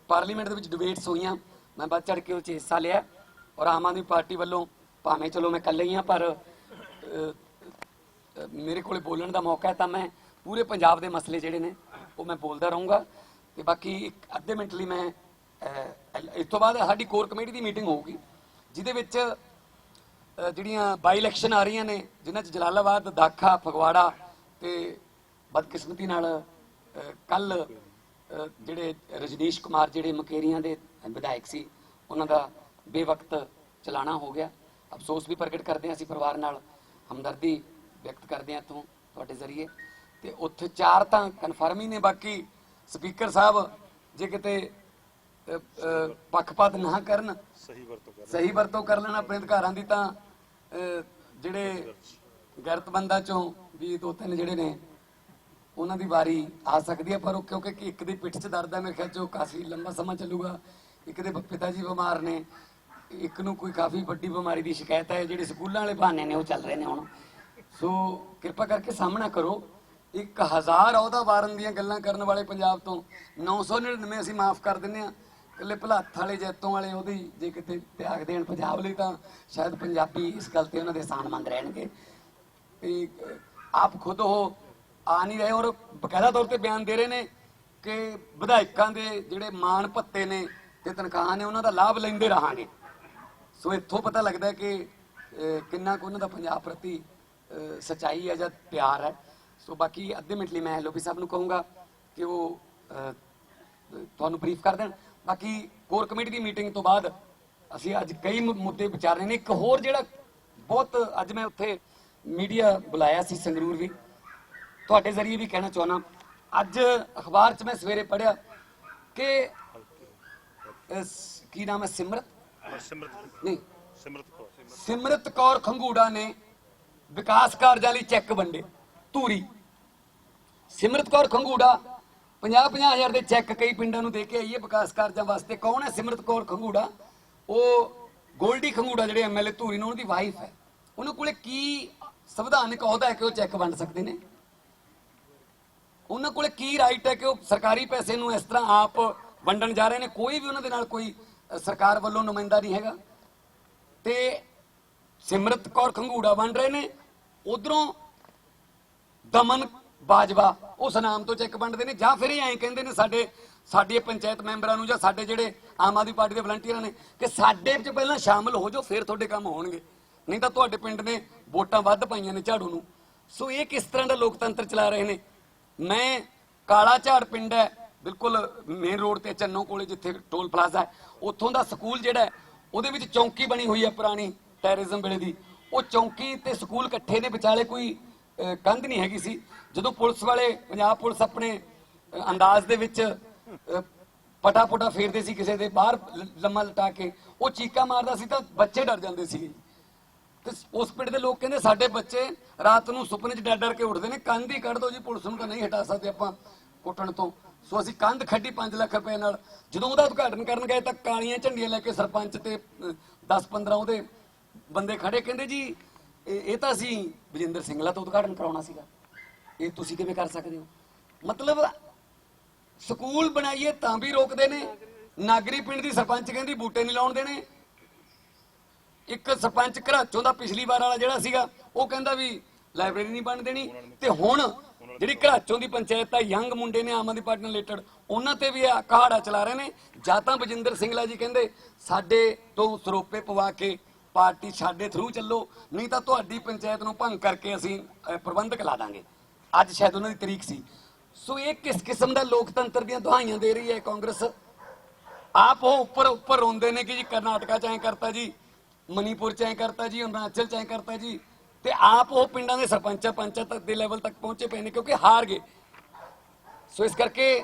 ਪਾਰਲੀਮੈਂਟ ਦੇ ਵਿੱਚ ਡਿਬੇਟਸ ਹੋਈਆਂ, ਮੈਂ ਵੱਧ ਚੜ੍ਹ ਕੇ ਉਹ 'ਚ ਹਿੱਸਾ ਲਿਆ। ਔਰ ਆਮ ਆਦਮੀ ਪਾਰਟੀ ਵੱਲੋਂ ਭਾਵੇਂ ਚਲੋ ਮੈਂ ਇਕੱਲਾ ਹੀ ਹਾਂ, ਪਰ ਮੇਰੇ ਕੋਲ ਬੋਲਣ ਦਾ ਮੌਕਾ ਹੈ ਤਾਂ ਮੈਂ ਪੂਰੇ ਪੰਜਾਬ ਦੇ ਮਸਲੇ ਜਿਹੜੇ ਨੇ ਉਹ ਮੈਂ ਬੋਲਦਾ ਰਹੂੰਗਾ। ਤੇ ਬਾਕੀ ਇੱਕ ਅੱਧੇ ਮਿੰਟ ਲਈ ਮੈਂ ਇਸ ਤੋਂ ਬਾਅਦ ਸਾਡੀ ਕੋਰ ਕਮੇਟੀ ਦੀ ਮੀਟਿੰਗ ਹੋਊਗੀ, ਜਿਹਦੇ ਵਿੱਚ ਜਿਹੜੀਆਂ ਬਾਈ ਇਲੈਕਸ਼ਨ ਆ ਰਹੀਆਂ ਨੇ, ਜਿਨ੍ਹਾਂ 'ਚ ਜਲਾਲਾਬਾਦ, ਦਾਖਾ, ਫਗਵਾੜਾ ਤੇ ਬਦਕਿਸਮਤੀ ਨਾਲ ਕੱਲ ਜਿਹੜੇ ਰਜਨੀਸ਼ ਕੁਮਾਰ ਜਿਹੜੇ ਮੁਕੇਰੀਆਂ ਦੇ ਵਿਧਾਇਕ ਸੀ, ਉਹਨਾਂ ਦਾ ਬੇਵਕਤ ਚਲਾਣਾ ਹੋ ਗਿਆ। ਅਫਸੋਸ ਵੀ ਪ੍ਰਗਟ ਕਰਦੇ ਹਾਂ ਅਸੀਂ, ਪਰਿਵਾਰ ਨਾਲ ਹਮਦਰਦੀ ਵਿਅਕਤ ਕਰਦੇ ਹਾਂ ਤੁਹਾਡੇ ਜ਼ਰੀਏ। ਤੇ ਉੱਥੇ 4 ਤਾਂ ਕਨਫਰਮ ਹੀ ਨੇ, ਬਾਕੀ ਸਪੀਕਰ ਸਾਹਿਬ ਜੇ ਕਿਤੇ ਪੱਖਪਾਤ ਨਾ ਕਰਨ, ਸਹੀ ਵਰਤੋਂ ਕਰ ਲੈਣ ਆਪਣੇ ਅਧਿਕਾਰਾਂ ਦੀ, ਤਾਂ ਜਿਹੜੇ ਗੈਰਤਮੰਦਾਂ ਚੋਂ ਵੀ 2-3 ਜਿਹੜੇ ਨੇ ਉਹਨਾਂ ਦੀ ਵਾਰੀ ਆ ਸਕਦੀ ਹੈ। ਪਰ ਉਹ ਕਿਉਂਕਿ ਇੱਕ ਦੀ ਪਿੱਠ 'ਚ ਦਰਦ ਹੈ, ਮੇਰੇ ਖਿਆਲ 'ਚ ਉਹ ਕਾਫੀ ਲੰਬਾ ਸਮਾਂ ਚੱਲੂਗਾ। ਇੱਕ ਦੇ ਪਿਤਾ ਜੀ ਬਿਮਾਰ ਨੇ, ਇੱਕ ਨੂੰ ਕੋਈ ਕਾਫੀ ਵੱਡੀ ਬਿਮਾਰੀ ਦੀ ਸ਼ਿਕਾਇਤ ਹੈ, ਜਿਹੜੇ ਸਕੂਲਾਂ ਵਾਲੇ ਬਹਾਨੇ ਨੇ ਉਹ ਚੱਲ ਰਹੇ ਨੇ ਹੁਣ। ਸੋ ਕਿਰਪਾ ਕਰਕੇ ਸਾਹਮਣਾ ਕਰੋ। 1000 ਅਹੁਦਾ ਵਾਰਨ ਦੀਆਂ ਗੱਲਾਂ ਕਰਨ ਵਾਲੇ ਪੰਜਾਬ ਤੋਂ 999 ਅਸੀਂ ਮਾਫ ਕਰ ਦਿੰਦੇ ਹਾਂ। ਇਕੱਲੇ ਭਲਾਥ ਵਾਲੇ, ਜੈਤੋਂ ਵਾਲੇ ਉਹਦੀ ਜੇ ਕਿਤੇ ਤਿਆਗ ਦੇਣ ਪੰਜਾਬ ਲਈ, ਤਾਂ ਸ਼ਾਇਦ ਪੰਜਾਬੀ ਇਸ ਗੱਲ ਤੇ ਉਹਨਾਂ ਦੇ ਸਾਨਮੰਦ ਰਹਿਣਗੇ। ਆਪ ਖੁਦ ਉਹ ਆ ਨਹੀਂ ਰਹੇ, ਔਰ ਬਕਾਇਦਾ ਤੌਰ ਤੇ ਬਿਆਨ ਦੇ ਰਹੇ ਨੇ ਕਿ ਵਿਧਾਇਕਾਂ ਦੇ ਜਿਹੜੇ ਮਾਣ ਭੱਤੇ ਨੇ ਤੇ ਤਨਖਾਹਾਂ ਨੇ, ਉਹਨਾਂ ਦਾ ਲਾਭ ਲੈਂਦੇ ਰਹਾਂਗੇ। ਸੋ ਇੱਥੋਂ ਪਤਾ ਲੱਗਦਾ ਕਿ ਕਿੰਨਾ ਕੁ ਉਹਨਾਂ ਦਾ ਪੰਜਾਬ ਪ੍ਰਤੀ ਸੱਚਾਈ ਹੈ ਜਾਂ ਪਿਆਰ ਹੈ। ਸੋ ਬਾਕੀ ਅੱਧੇ ਮਿੰਟ ਲਈ ਮੈਂ ਐਲਓਪੀ ਸਾਹਿਬ ਨੂੰ ਕਹੂੰਗਾ ਕਿ ਉਹ ਤੁਹਾਨੂੰ ਬਰੀਫ ਕਰ ਦੇਣ। ਬਾਕੀ ਕੋਰ ਕਮੇਟੀ ਦੀ ਮੀਟਿੰਗ ਤੋਂ ਬਾਅਦ ਅਸੀਂ ਅੱਜ ਕਈ ਮੁੱਦੇ ਵਿਚਾਰਨੇ ਨੇ। ਇੱਕ ਹੋਰ ਜਿਹੜਾ ਬਹੁਤ, ਅੱਜ ਮੈਂ ਉੱਥੇ ਮੀਡੀਆ ਬੁਲਾਇਆ ਸੀ ਸੰਗਰੂਰ ਵੀ, ਤੁਹਾਡੇ ਜ਼ਰੀਏ ਵੀ ਕਹਿਣਾ ਚਾਹੁੰਦਾ। ਅੱਜ ਅਖਬਾਰ 'ਚ ਮੈਂ ਸਵੇਰੇ ਪੜ੍ਹਿਆ ਕਿ ਕੀ ਨਾਮ ਹੈ, ਸਿਮਰਤ ਕੌਰ ਖੰਗੂੜਾ ਨੇ ਵਿਕਾਸ ਕਾਰਜਾਂ ਲਈ ਚੈੱਕ ਵੰਡੇ ਧੂਰੀ। ਸਿਮਰਤ ਕੌਰ ਖੰਗੂੜਾ 50-50 ਹਜ਼ਾਰ ਦੇ ਚੈੱਕ ਕਈ ਪਿੰਡਾਂ ਨੂੰ ਦੇ ਕੇ ਆਈ ਹੈ ਵਿਕਾਸ ਕਾਰਜਾਂ ਵਾਸਤੇ। ਕੌਣ ਹੈ ਸਿਮਰਤ ਕੌਰ ਖੰਗੂੜਾ? ਉਹ ਗੋਲਡੀ ਖੰਗੂੜਾ ਜਿਹੜੇ ਐਮਐਲਏ ਧੂਰੀ ਨੇ, ਉਹਨਾਂ ਦੀ ਵਾਈਫ ਹੈ। ਉਹਨਾਂ ਕੋਲੇ ਕੀ ਸੰਵਿਧਾਨਕ ਅਹੁਦਾ ਹੈ ਕਿ ਉਹ ਚੈੱਕ ਵੰਡ ਸਕਦੇ ਨੇ? ਉਹਨਾਂ ਕੋਲੇ ਕੀ ਰਾਈਟ ਹੈ ਕਿ ਉਹ ਸਰਕਾਰੀ ਪੈਸੇ ਨੂੰ ਇਸ ਤਰ੍ਹਾਂ ਆਪ ਵੰਡਣ ਜਾ ਰਹੇ ਨੇ? ਕੋਈ ਵੀ ਉਹਨਾਂ ਦੇ ਨਾਲ ਕੋਈ ਸਰਕਾਰ ਵੱਲੋਂ ਨੁਮਾਇੰਦਾ ਨਹੀਂ ਹੈਗਾ। ਤੇ ਸਿਮਰਤ ਕੌਰ ਖੰਗੂੜਾ ਵੰਡ ਰਹੇ ਨੇ, ਉਧਰੋਂ ਦਮਨ ਬਾਜਵਾ ਉਸ ਨਾਮ ਤੋਂ ਚੈੱਕ ਵੰਡਦੇ ਨੇ। ਜਾਂ ਫਿਰ ਇਹ ਐਂ ਕਹਿੰਦੇ ਨੇ ਸਾਡੇ ਪੰਚਾਇਤ ਮੈਂਬਰਾਂ ਨੂੰ ਜਾਂ ਸਾਡੇ ਜਿਹੜੇ ਆਮ ਆਦਮੀ ਪਾਰਟੀ ਦੇ ਵਲੰਟੀਅਰਾਂ ਨੇ ਕਿ ਸਾਡੇ 'ਚ ਪਹਿਲਾਂ ਸ਼ਾਮਲ ਹੋ ਜਾਓ, ਫਿਰ ਤੁਹਾਡੇ ਕੰਮ ਹੋਣਗੇ, ਨਹੀਂ ਤਾਂ ਤੁਹਾਡੇ ਪਿੰਡ ਨੇ ਵੋਟਾਂ ਵੱਧ ਪਾਈਆਂ ਨੇ ਝਾੜੂ ਨੂੰ। ਸੋ ਇਹ ਕਿਸ ਤਰ੍ਹਾਂ ਦਾ ਲੋਕਤੰਤਰ ਚਲਾ ਰਹੇ ਨੇ? ਮੈਂ ਕਾਲਾ ਝਾੜ ਪਿੰਡ ਹੈ ਬਿਲਕੁਲ ਮੇਨ ਰੋਡ ਤੇ, ਚੰਨੋ ਕੋਲੇ ਜਿੱਥੇ ਟੋਲ ਪਲਾਜ਼ਾ ਹੈ, ਉੱਥੋਂ ਦਾ ਸਕੂਲ ਜਿਹੜਾ ਉਹਦੇ ਵਿੱਚ ਚੌਂਕੀ ਬਣੀ ਹੋਈ ਹੈ ਪੁਰਾਣੀ ਟੈਰਰਿਜ਼ਮ ਵੇਲੇ ਦੀ। ਉਹ ਚੌਂਕੀ ਤੇ ਸਕੂਲ ਇਕੱਠੇ ਨੇ, ਵਿਚਾਲੇ ਕੋਈ ਕੰਧ ਨਹੀਂ ਹੈਗੀ ਸੀ। ਜਦੋਂ ਪੁਲਿਸ ਵਾਲੇ, ਪੰਜਾਬ ਪੁਲਿਸ ਆਪਣੇ ਅੰਦਾਜ਼ ਦੇ ਵਿੱਚ ਪਟਾ ਫੇਰਦੇ ਸੀ ਕਿਸੇ ਦੇ ਬਾਹਰ ਲੰਮਾ ਲਟਾ ਕੇ, ਉਹ ਚੀਕਾਂ ਮਾਰਦਾ ਸੀ ਤਾਂ ਬੱਚੇ ਡਰ ਜਾਂਦੇ ਸੀ। ਤੇ ਉਸ ਪਿੰਡ ਦੇ ਲੋਕ ਕਹਿੰਦੇ ਸਾਡੇ ਬੱਚੇ ਰਾਤ ਨੂੰ ਸੁਪਨੇ 'ਚ ਡਰ ਕੇ ਉੱਠਦੇ ਨੇ, ਕੰਧ ਹੀ ਕੱਢ ਦੋ ਜੀ, ਪੁਲਿਸ ਨੂੰ ਤਾਂ ਨਹੀਂ ਹਟਾ ਸਕਦੇ ਆਪਾਂ ਕੁੱਟਣ ਤੋਂ। ਸੋ ਅਸੀਂ ਕੰਧ ਖੱਡੀ 5 ਲੱਖ ਰੁਪਏ ਨਾਲ। ਜਦੋਂ ਉਹਦਾ ਉਦਘਾਟਨ ਕਰਨ ਗਏ ਤਾਂ ਕਾਲੀਆਂ ਝੰਡੀਆਂ ਲੈ ਕੇ ਸਰਪੰਚ ਤੇ 10-15 ਉਹਦੇ ਬੰਦੇ ਖੜੇ, ਕਹਿੰਦੇ ਜੀ ਇਹ ਤਾਂ ਅਸੀਂ ਵਿਜੇਂਦਰ ਸਿੰਗਲਾ ਤੋਂ ਉਦਘਾਟਨ ਕਰਾਉਣਾ ਸੀਗਾ, ਇਹ ਤੁਸੀਂ ਕਿਵੇਂ ਕਰ ਸਕਦੇ ਹੋ? ਮਤਲਬ ਸਕੂਲ ਬਣਾਈਏ ਤਾਂ ਵੀ ਰੋਕਦੇ ਨੇ। ਨਾਗਰੀ ਪਿੰਡ ਦੀ ਸਰਪੰਚ ਕਹਿੰਦੀ ਬੂਟੇ ਨਹੀਂ ਲਾਉਣ ਦੇਣੇ। ਇੱਕ ਸਰਪੰਚ ਘਰਾਚੋਂ ਦਾ ਪਿਛਲੀ ਵਾਰ ਵਾਲਾ ਜਿਹੜਾ ਸੀਗਾ, ਉਹ ਕਹਿੰਦਾ ਵੀ ਲਾਇਬ੍ਰੇਰੀ ਨਹੀਂ ਬਣ ਦੇਣੀ। ਤੇ ਹੁਣ ਜਿਹੜੀ ਘਰਾਚੋਂ ਦੀ ਪੰਚਾਇਤ ਆ, ਯੰਗ ਮੁੰਡੇ ਨੇ ਆਮ ਆਦਮੀ ਪਾਰਟੀ ਨਾਲ ਰਿਲੇਟਡ, ਉਹਨਾਂ ਤੇ ਵੀ ਕਹਾੜਾ ਚਲਾ ਰਹੇ ਨੇ। ਜਾਂ ਤਾਂ ਵਿਜੇਂਦਰ ਸਿੰਗਲਾ ਜੀ ਕਹਿੰਦੇ ਸਾਡੇ ਤੋਂ ਸਰੋਪੇ ਪਵਾ ਕੇ ਪਾਰਟੀ ਸਾਡੇ ਥਰੂ ਚੱਲੋ, ਨਹੀਂ ਤਾਂ ਤੁਹਾਡੀ ਪੰਚਾਇਤ ਨੂੰ ਭੰਗ ਕਰਕੇ ਅਸੀਂ ਪ੍ਰਬੰਧਕ ਲਾ ਦਾਂਗੇ। ਅੱਜ ਸ਼ਾਇਦ ਉਹਨਾਂ ਦੀ ਤਰੀਕ ਸੀ। ਸੋ ਇਹ ਕਿਸ ਕਿਸਮ ਦਾ ਲੋਕਤੰਤਰ ਦੀਆਂ ਦੁਹਾਈਆਂ ਦੇ ਰਹੀ ਹੈ ਕਾਂਗਰਸ? ਆਪ ਉਹ ਉੱਪਰ ਰੋਂਦੇ ਨੇ ਕਿ ਜੀ ਕਰਨਾਟਕਾ ਚ ਐਂ ਕਰਤਾ ਜੀ, ਮਨੀਪੁਰ ਚ ਐਂ ਕਰਤਾ ਜੀ, ਅਰੁਣਾਚਲ ਚ ਐਂ ਕਰਤਾ ਜੀ, ਤੇ ਆਪ ਉਹ ਪਿੰਡਾਂ ਦੇ ਸਰਪੰਚਾਂ ਪੰਚਾਂ ਤੱਕ ਦੇ ਲੈਵਲ ਤੱਕ ਪਹੁੰਚੇ ਪਏ ਨੇ ਕਿਉਂਕਿ ਹਾਰ ਗਏ। ਸੋ ਇਸ ਕਰਕੇ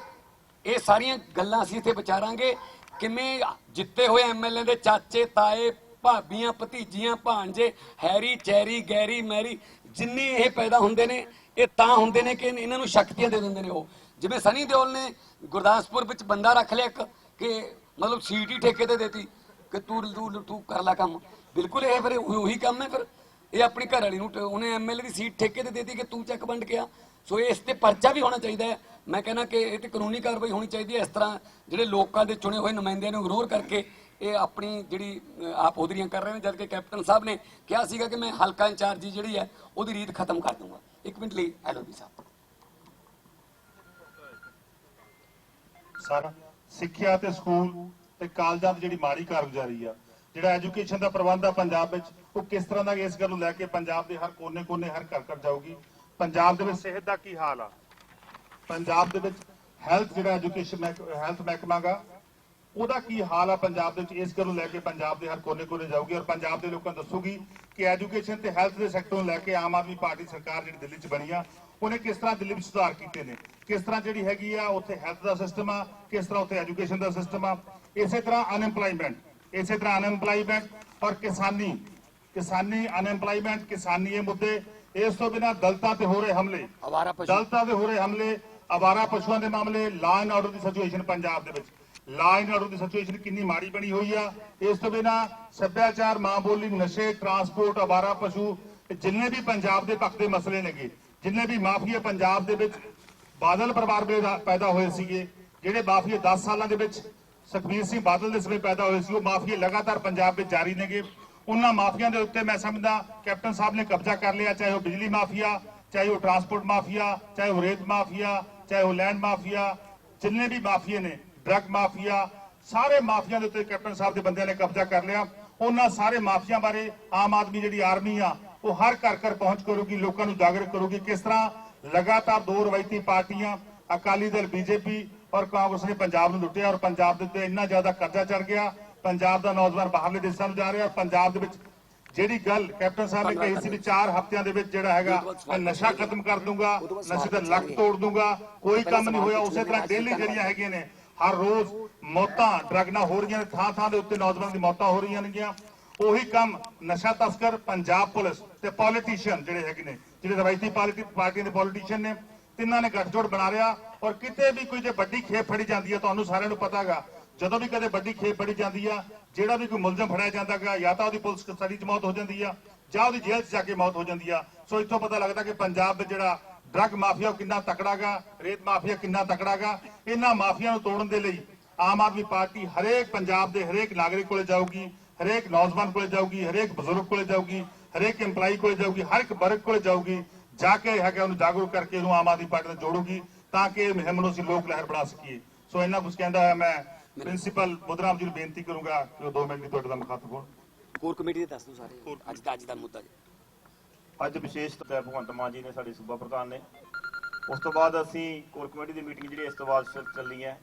ਇਹ ਸਾਰੀਆਂ ਗੱਲਾਂ ਅਸੀਂ ਇੱਥੇ ਵਿਚਾਰਾਂਗੇ, ਕਿਵੇਂ ਜਿੱਤੇ ਹੋਏ ਐਮਐਲਏ ਦੇ ਚਾਚੇ ਤਾਏ ਭਾਬੀਆਂ ਭਤੀਜੀਆਂ ਭਾਣਜੇ ਹੈਰੀ ਚੈਰੀ ਗੈਰੀ ਮੈਰੀ ਜਿੰਨੇ ਇਹ ਪੈਦਾ ਹੁੰਦੇ ਨੇ, ਇਹ ਤਾਂ ਹੁੰਦੇ ਨੇ ਕਿ ਇਹਨਾਂ ਨੂੰ ਸ਼ਕਤੀਆਂ ਦੇ ਦਿੰਦੇ ਨੇ। ਉਹ ਜਿਵੇਂ ਸਨੀ ਦਿਓਲ ਨੇ ਗੁਰਦਾਸਪੁਰ ਵਿੱਚ ਬੰਦਾ ਰੱਖ ਲਿਆ ਇੱਕ ਕਿ ਮਤਲਬ ਸੀਟ ਹੀ ਠੇਕੇ ਤੇ ਦੇਤੀ ਕਿ ਤੂੰ ਕਰ ਲੈ ਕੰਮ। ਬਿਲਕੁਲ ਇਹ ਫਿਰ ਉਹੀ ਕੰਮ ਹੈ। ਫਿਰ ਇਹ ਆਪਣੀ ਘਰ ਵਾਲੀ ਨੂੰ ਉਹਨੇ ਐਮਐਲਏ ਦੀ ਸੀਟ ਠੇਕੇ ਤੇ ਦੇਤੀ ਕਿ ਤੂੰ ਚੱਕ ਵੰਡ ਕੇ ਆ। ਸੋ ਇਸ ਤੇ ਪਰਚਾ ਵੀ ਹੋਣਾ ਚਾਹੀਦਾ ਹੈ। ਮੈਂ ਕਹਿੰਦਾ ਕਿ ਇਹ ਤੇ ਕਾਨੂੰਨੀ ਕਾਰਵਾਈ ਹੋਣੀ ਚਾਹੀਦੀ ਹੈ। ਇਸ ਤਰ੍ਹਾਂ ਜਿਹੜੇ ਲੋਕਾਂ ਦੇ ਚੁਣੇ ਹੋਏ ਨੁਮਾਇੰਦਿਆਂ ਨੂੰ ਇਗਨੋਰ ਕਰਕੇ ਇਹ ਆਪਣੀ ਜਿਹੜੀ ਆਪ ਉਹਦਰੀਆਂ ਕਰ ਰਹੇ ਨੇ, ਜਦ ਕਿ ਕੈਪਟਨ ਸਾਹਿਬ ਨੇ ਕਿਹਾ ਸੀਗਾ ਕਿ ਮੈਂ ਹਲਕਾ ਇੰਚਾਰਜੀ ਜਿਹੜੀ ਹੈ ਉਹਦੀ ਰੀਤ ਖਤਮ ਕਰ ਦੂੰਗਾ। ਇੱਕ ਮਿੰਟ ਲਈ ਐਲਓਬੀ ਸਾਹਿਬ। ਸਰ, ਸਿੱਖਿਆ ਤੇ ਸਕੂਲ ਤੇ ਕਾਲਜਾਂ ਦੀ ਜਿਹੜੀ ਮਾੜੀ ਕਾਰਗੁਜ਼ਾਰੀ ਆ, ਜਿਹੜਾ ਐਜੂਕੇਸ਼ਨ ਦਾ ਪ੍ਰਬੰਧ ਆ ਪੰਜਾਬ ਵਿੱਚ, ਉਹ ਕਿਸ ਤਰ੍ਹਾਂ ਦਾ ਇਸ ਗੱਲ ਨੂੰ ਲੈ ਕੇ ਪੰਜਾਬ ਦੇ ਹਰ ਕੋਨੇ ਹਰ ਘਰ ਜਾਊਗੀ। ਪੰਜਾਬ ਦੇ ਵਿੱਚ ਸਿਹਤ ਦਾ ਕੀ ਹਾਲ ਆ, ਪੰਜਾਬ ਦੇ ਵਿੱਚ ਹੈਲਥ ਜਿਹੜਾ ਐਜੂਕੇਸ਼ਨ ਹੈਲਥ ਮਹਿਕਮਾ ਗਾ ਉਹਦਾ ਕੀ ਹਾਲ ਆ ਪੰਜਾਬ ਦੇ ਵਿੱਚ, ਇਸ ਗੱਲ ਨੂੰ ਲੈ ਕੇ ਪੰਜਾਬ ਦੇ ਹਰ ਕੋਨੇ ਜਾਊਗੀ ਔਰ ਪੰਜਾਬ ਦੇ ਲੋਕਾਂ ਨੂੰ ਦੱਸੂਗੀ ਕਿ ਐਜੂਕੇਸ਼ਨ ਤੇ ਹੈਲਥ ਦੇ ਸੈਕਟਰ ਨੂੰ ਲੈ ਕੇ ਆਮ ਆਦਮੀ ਪਾਰਟੀ ਸਰਕਾਰ ਜਿਹੜੀ ਦਿੱਲੀ 'ਚ ਬਣੀ ਆ, ਉਹਨੇ ਕਿਸ ਤਰ੍ਹਾਂ ਦਿੱਲੀ ਵਿੱਚ ਸੁਧਾਰ ਕੀਤੇ ਨੇ, ਕਿਸ ਤਰ੍ਹਾਂ ਜਿਹੜੀ ਹੈਗੀ ਆ ਉੱਥੇ ਹੈਲਥ ਦਾ ਸਿਸਟਮ ਆ, ਕਿਸ ਤਰ੍ਹਾਂ ਉੱਥੇ ਐਜੂਕੇਸ਼ਨ ਦਾ ਸਿਸਟਮ ਆ। ਇਸੇ ਤਰ੍ਹਾਂ ਅਨਐਮਪਲਾਈਮੈਂਟ ਔਰ ਕਿਸਾਨੀ ਅਨਐਮਪਲਾਈਮੈਂਟ ਕਿਸਾਨੀ ਇਹ ਮੁੱਦੇ। ਇਸ ਤੋਂ ਬਿਨਾਂ ਦਲਤਾਂ ਤੇ ਹੋ ਰਹੇ ਹਮਲੇ, ਅਵਾਰਾ ਪਸ਼ੂਆਂ ਦੇ ਮਾਮਲੇ, law and order the situation Punjab ਦੇ ਵਿੱਚ, law and order the situation ਕਿੰਨੀ ਮਾੜੀ ਬਣੀ ਹੋਈ ਆ। ਇਸ ਤੋਂ ਬਿਨਾਂ ਸੱਭਿਆਚਾਰ, ਮਾਂ ਬੋਲੀ, ਨਸ਼ੇ, ਟਰਾਂਸਪੋਰਟ, ਅਵਾਰਾ ਪਸ਼ੂ, ਜਿੰਨੇ ਵੀ ਪੰਜਾਬ ਦੇ ਪੱਖ ਦੇ ਮਸਲੇ ਨੇਗੇ, ਜਿੰਨੇ ਵੀ ਮਾਫੀਆ ਪੰਜਾਬ ਦੇ ਵਿੱਚ ਬਾਦਲ ਪਰਿਵਾਰ ਵੇਲੇ ਪੈਦਾ ਹੋਏ ਸੀਗੇ, ਜਿਹੜੇ ਮਾਫੀਆ 10 ਸਾਲਾਂ ਦੇ ਵਿੱਚ ਸੁਖਬੀਰ ਸਿੰਘ ਬਾਦਲ ਦੇ ਸਮੇਂ ਪੈਦਾ ਹੋਏ ਸੀ, ਉਹ ਮਾਫੀਆ ਲਗਾਤਾਰ ਪੰਜਾਬ ਵਿੱਚ ਜਾਰੀ ਨੇਗੇ। ਉਹਨਾਂ ਮਾਫੀਆ ਦੇ ਉੱਤੇ ਮੈਂ ਸਮਝਦਾ ਕੈਪਟਨ ਸਾਹਿਬ ਨੇ ਕਬਜ਼ਾ ਕਰ ਲਿਆ, ਚਾਹੇ ਉਹ ਬਿਜਲੀ ਮਾਫੀਆ, ਚਾਹੇ ਉਹ ਟਰਾਂਸਪੋਰਟ ਮਾਫੀਆ, ਚਾਹੇ ਉਹ ਰੇਤ ਮਾਫੀਆ, ਚਾਹੇ ਉਹ ਲੈਂਡ ਮਾਫੀਆ, ਜਿੰਨੇ ਵੀ ਮਾਫੀਏ ਨੇ, ਡਰੱਗ ਮਾਫੀਆ, ਸਾਰੇ ਮਾਫੀਆ ਦੇ ਉੱਤੇ ਕੈਪਟਨ ਸਾਹਿਬ ਦੇ ਬੰਦਿਆਂ ਨੇ ਕਬਜ਼ਾ ਕਰ ਲਿਆ। ਉਹਨਾਂ ਸਾਰੇ ਮਾਫੀਆ ਬਾਰੇ ਆਮ ਆਦਮੀ ਜਿਹੜੀ ਆਰਮੀ ਆ ਉਹ ਹਰ ਘਰ ਪਹੁੰਚ ਕਰੂਗੀ, ਲੋਕਾਂ ਨੂੰ ਜਾਗਰੂਕ ਕਰੂਗੀ। ਕਿਸ ਤਰ੍ਹਾਂ ਲਗਾਤਾਰ ਦੋ ਰਵਾਇਤੀ ਪਾਰਟੀਆਂ ਅਕਾਲੀ ਦਲ, ਬੀਜੇਪੀ ਔਰ ਕਾਂਗਰਸ ਨੇ ਪੰਜਾਬ ਨੂੰ ਲੁੱਟਿਆ ਔਰ ਪੰਜਾਬ ਦੇ ਉੱਤੇ ਇੰਨਾ ਜ਼ਿਆਦਾ ਕਰਜ਼ਾ ਚੜ ਗਿਆ, ਪੰਜਾਬ ਦਾ ਨੌਜਵਾਨ ਬਾਹਰਲੇ ਦੇਸ਼ਾਂ ਨੂੰ ਜਾ ਰਿਹਾ। ਪੰਜਾਬ ਦੇ ਵਿੱਚ ਜਿਹੜੀ ਗੱਲ ਕੈਪਟਨ ਸਾਹਿਬ ਨੇ ਕਹੀ ਸੀ ਵੀ 4 ਹਫ਼ਤਿਆਂ ਦੇ ਵਿੱਚ ਜਿਹੜਾ ਹੈਗਾ ਮੈਂ ਨਸ਼ਾ ਖਤਮ ਕਰ ਦੂੰਗਾ, ਨਸ਼ੇ ਦਾ ਲੱਕ ਤੋੜ ਦੂੰਗਾ, ਕੋਈ ਕੰਮ ਨਹੀਂ ਹੋਇਆ। ਉਸੇ ਤਰ੍ਹਾਂ ਡੇਲੀ ਜਿਹੜੀਆਂ ਹੈਗੀਆਂ ਨੇ ਹਰ ਰੋਜ਼ ਮੌਤਾਂ ਡਰੱਗ ਨਾਲ ਹੋ ਰਹੀਆਂ ਨੇ, ਥਾਂ ਦੇ ਉੱਤੇ ਨੌਜਵਾਨਾਂ ਦੀ ਮੌਤਾਂ ਹੋ ਰਹੀਆਂ ਨੇਗੀਆਂ। ਉਹੀ ਕੰਮ ਨਸ਼ਾ ਤਸਕਰ, ਪੰਜਾਬ ਪੁਲਿਸ ਤੇ ਪੋਲੀਟੀਸ਼ੀਅਨ ਜਿਹੜੇ ਹੈਗੇ ਨੇ, ਜਿਹੜੇ ਰਵਾਇਤੀ ਪਾਰਟੀਆਂ ਦੇ ਪੋਲੀਟੀਸ਼ੀਅਨ ਨੇ, ਤਿੰਨਾਂ ਨੇ ਗੱਠਜੋੜ ਬਣਾ ਲਿਆ। ਔਰ ਕਿਤੇ ਵੀ ਕੋਈ ਜੇ ਵੱਡੀ ਖੇਪ ਫੜੀ ਜਾਂਦੀ ਹੈ, ਤੁਹਾਨੂੰ ਸਾਰਿਆਂ ਨੂੰ ਪਤਾ ਹੈਗਾ, ਜਦੋਂ ਵੀ ਕਦੇ ਵੱਡੀ ਖੇਪ ਫੜੀ ਜਾਂਦੀ ਆ, ਜਿਹੜਾ ਵੀ ਕੋਈ ਮੁਲਜ਼ਮ ਫੜਿਆ ਜਾਂਦਾ ਗਾ, ਜਾਂ ਤਾਂ ਉਹਦੀ ਪੁਲਿਸ ਕਸਟਡੀ 'ਚ ਮੌਤ ਹੋ ਜਾਂਦੀ ਆ ਜਾਂ ਉਹਦੀ ਜੇਲ੍ਹ 'ਚ ਜਾ ਕੇ ਮੌਤ ਹੋ ਜਾਂਦੀ ਆ। ਸੋ ਇੱਥੋਂ ਪਤਾ ਲੱਗਦਾ ਕਿ ਪੰਜਾਬ ਵਿੱਚ ਜਿਹੜਾ ਡਰੱਗ ਮਾਫੀਆ ਕਿੰਨਾ ਤਕੜਾ ਗਾ, ਰੇਤ ਮਾਫੀਆ ਕਿੰਨਾ ਤਕੜਾ ਗਾ। ਇਹਨਾਂ ਮਾਫੀਆ ਨੂੰ ਤੋੜਨ ਦੇ ਲਈ ਆਮ ਆਦਮੀ ਪਾਰਟੀ ਹਰੇਕ ਪੰਜਾਬ ਦੇ ਹਰੇਕ ਨਾਗਰਿਕ ਕੋਲੇ ਜਾਊਗੀ, ਹਰੇਕ ਨੌਜਵਾਨ ਕੋਲੇ ਜਾਊਗੀ, ਹਰੇਕ ਬਜ਼ੁਰਗ ਕੋਲੇ ਜਾਊਗੀ, ਹਰੇਕ EMPLOYE ਕੋਲੇ ਜਾਊਗੀ, ਹਰ ਇੱਕ ਵਰਗ ਕੋਲੇ ਜਾਊਗੀ, ਜਾ ਕੇ ਹੈਗਾ ਉਹਨੂੰ ਜਾਗਰੂਕ ਕਰਕੇ ਉਹਨੂੰ ਆਮ ਆਦਮੀ ਪਾਰਟੀ ਨਾਲ ਜੋੜੂਗੀ ਤਾਂ ਕਿ ਮੁਹਿੰਮ ਨੂੰ ਅਸੀਂ ਲੋਕ ਲਹਿਰ ਬਣਾ ਸਕੀਏ। ਸੋ ਇੰਨਾ ਕੁਝ ਕਹਿੰਦਾ ਹੋਇਆ ਮੈਂ ਪ੍ਰਿੰਸੀਪਲ ਬੁੱਧਰਾਮ ਜੀ ਨੂੰ ਬੇਨਤੀ ਕਰੂੰਗਾ ਕਿ ਉਹ 2 ਮਿੰਟ ਦੀ ਤੁਹਾਡੇ ਦਾ ਮੁਖਾਤਬ ਹੋਣ। ਕੋਰ ਕਮੇਟੀ ਦੇ ਦੱਸ ਦਿਓ ਸਾਰੇ ਅੱਜ ਦਾ ਮੁੱਦਾ ਜੀ। ਅੱਜ ਵਿਸ਼ੇਸ਼ ਤੌਰ ਤੇ ਭਗਵੰਤ ਮਾਨ ਜੀ ਨੇ ਸਾਡੇ ਸੂਬਾ ਪ੍ਰਧਾਨ ਨੇ, ਉਸ ਤੋਂ ਬਾਅਦ ਅਸੀਂ ਕੋਰ ਕਮੇਟੀ ਦੀ ਮੀਟਿੰਗ ਜਿਹੜੀ ਇਸ ਤੋਂ ਬਾਅਦ ਚੱਲਣੀ ਹੈ।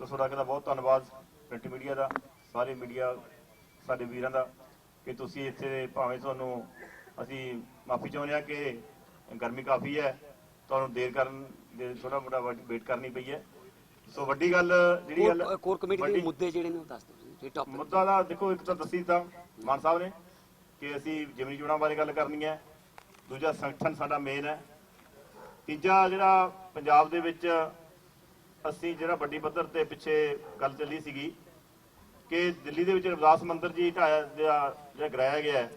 ਸੋ ਤੁਹਾਡਾ ਬਹੁਤ ਧੰਨਵਾਦ ਪ੍ਰਿੰਟ ਮੀਡੀਆ ਦਾ, ਸਾਰੇ ਮੀਡੀਆ ਸਾਡੇ ਵੀਰਾਂ ਦਾ ਕਿ ਤੁਸੀਂ ਇੱਥੇ ਭਾਵੇਂ ਤੁਹਾਨੂੰ ਅਸੀਂ ਮਾਫੀ ਚਾਹੁੰਦੇ ਹਾਂ ਕਿ ਗਰਮੀ ਕਾਫੀ ਹੈ, ਤੁਹਾਨੂੰ ਦੇਰ ਕਰਨ ਦੇ ਥੋੜਾ ਮੋਟਾ ਵੇਟ ਕਰਨੀ ਪਈ ਹੈ। ਸੋ ਵੱਡੀ ਗੱਲ ਜਿਹੜੀ ਗੱਲ ਕੋਰ ਕਮੇਟੀ ਦੇ ਮੁੱਦੇ ਜਿਹੜੇ ਨੇ ਦੱਸ ਦਿਓ। ਮੁੱਦਾ ਦਾ ਦੇਖੋ, ਇੱਕ ਤਾਂ ਦੱਸੀ ਤਾਂ ਮਾਨ ਸਾਹਿਬ ਨੇ ਕਿ ਅਸੀਂ ਜ਼ਿਮਨੀ ਚੋਣਾਂ ਬਾਰੇ ਗੱਲ ਕਰਨੀ ਹੈ, ਦੂਜਾ ਸੰਗਠਨ ਸਾਡਾ ਮੇਨ ਹੈ, ਤੀਜਾ ਜਿਹੜਾ ਪੰਜਾਬ ਦੇ ਵਿੱਚ ਅਸੀਂ ਜਿਹੜਾ ਵੱਡੀ ਪੱਧਰ ਤੇ ਪਿੱਛੇ ਗੱਲ ਚੱਲੀ ਸੀਗੀ ਕਿ ਦਿੱਲੀ ਦੇ ਵਿੱਚ ਰਵਿਦਾਸ ਮੰਦਿਰ ਜੀ ਢਾਇਆ ਜਿਹੜਾ ਗਿਰਾਇਆ ਗਿਆ ਹੈ,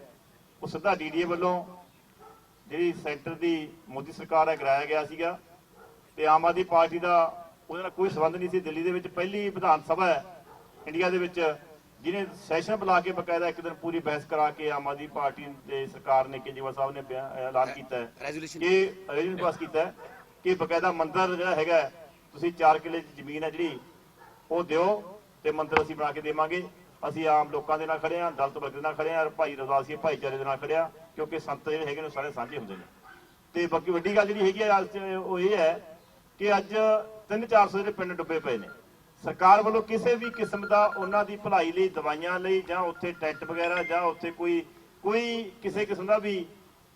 ਉਹ ਸਿੱਧਾ DDA ਵੱਲੋਂ ਜਿਹੜੀ ਸੈਂਟਰ ਦੀ ਮੋਦੀ ਸਰਕਾਰ ਹੈ ਗਿਰਾਇਆ ਗਿਆ ਸੀਗਾ ਤੇ ਆਮ ਆਦਮੀ ਪਾਰਟੀ ਦਾ ਉਹਦੇ ਨਾਲ ਕੋਈ ਸੰਬੰਧ ਨਹੀਂ ਸੀ। ਦਿੱਲੀ ਦੇ ਵਿੱਚ ਪਹਿਲੀ ਵਿਧਾਨ ਸਭਾ ਹੈ ਇੰਡੀਆ ਦੇ ਵਿੱਚ ਜਿਹਨੇ ਸੈਸ਼ਨ ਬੁਲਾ ਕੇ ਬਕਾਇਦਾ ਇੱਕ ਦਿਨ ਪੂਰੀ ਬਹਿਸ ਕਰਾ ਕੇ ਆਮ ਆਦਮੀ ਪਾਰਟੀ ਦੇ ਸਰਕਾਰ ਨੇ, ਕੇਜਰੀਵਾਲ ਸਾਹਿਬ ਨੇ ਐਲਾਨ ਕੀਤਾ ਹੈ ਕਿ ਰੈਜ਼ੋਲੂਸ਼ਨ ਪਾਸ ਕੀਤਾ ਹੈ ਕਿ ਬਕਾਇਦਾ ਮੰਦਿਰ ਜਿਹੜਾ ਹੈਗਾ ਤੁਸੀਂ 4 ਕਿੱਲੇ ਜ਼ਮੀਨ ਹੈ ਜਿਹੜੀ ਉਹ ਦਿਓ ਤੇ ਮੰਦਿਰ ਅਸੀਂ ਬਣਾ ਕੇ ਦੇਵਾਂਗੇ। ਅਸੀਂ ਆਮ ਲੋਕਾਂ ਦੇ ਨਾਲ ਖੜੇ ਹਾਂ, ਦਲਿਤ ਵਰਗ ਦੇ ਨਾਲ ਖੜੇ ਹਾਂ, ਭਾਈ ਰਵਿਦਾਸੀਏ ਭਾਈਚਾਰੇ ਦੇ ਨਾਲ ਖੜੇ ਹਾਂ, ਕਿਉਂਕਿ ਸੰਤ ਜਿਹੜੇ ਹੈਗੇ ਨੇ ਸਾਰੇ ਸਾਂਝੇ ਹੁੰਦੇ ਨੇ। ਤੇ ਬਾਕੀ ਵੱਡੀ ਗੱਲ ਜਿਹੜੀ ਹੈਗੀ ਹੈ ਅੱਜ ਉਹ ਇਹ ਹੈ ਕਿ ਅੱਜ 300-400 ਜਿਹੜੇ ਪਿੰਡ ਡੁੱਬੇ ਪਏ ਨੇ, ਸਰਕਾਰ ਵੱਲੋਂ ਕਿਸੇ ਵੀ ਕਿਸਮ ਦਾ ਉਹਨਾਂ ਦੀ ਭਲਾਈ ਲਈ, ਦਵਾਈਆਂ ਲਈ ਜਾਂ ਉੱਥੇ ਟੈਂਟ ਵਗੈਰਾ ਜਾਂ ਉੱਥੇ ਕੋਈ ਕਿਸੇ ਕਿਸਮ ਦਾ ਵੀ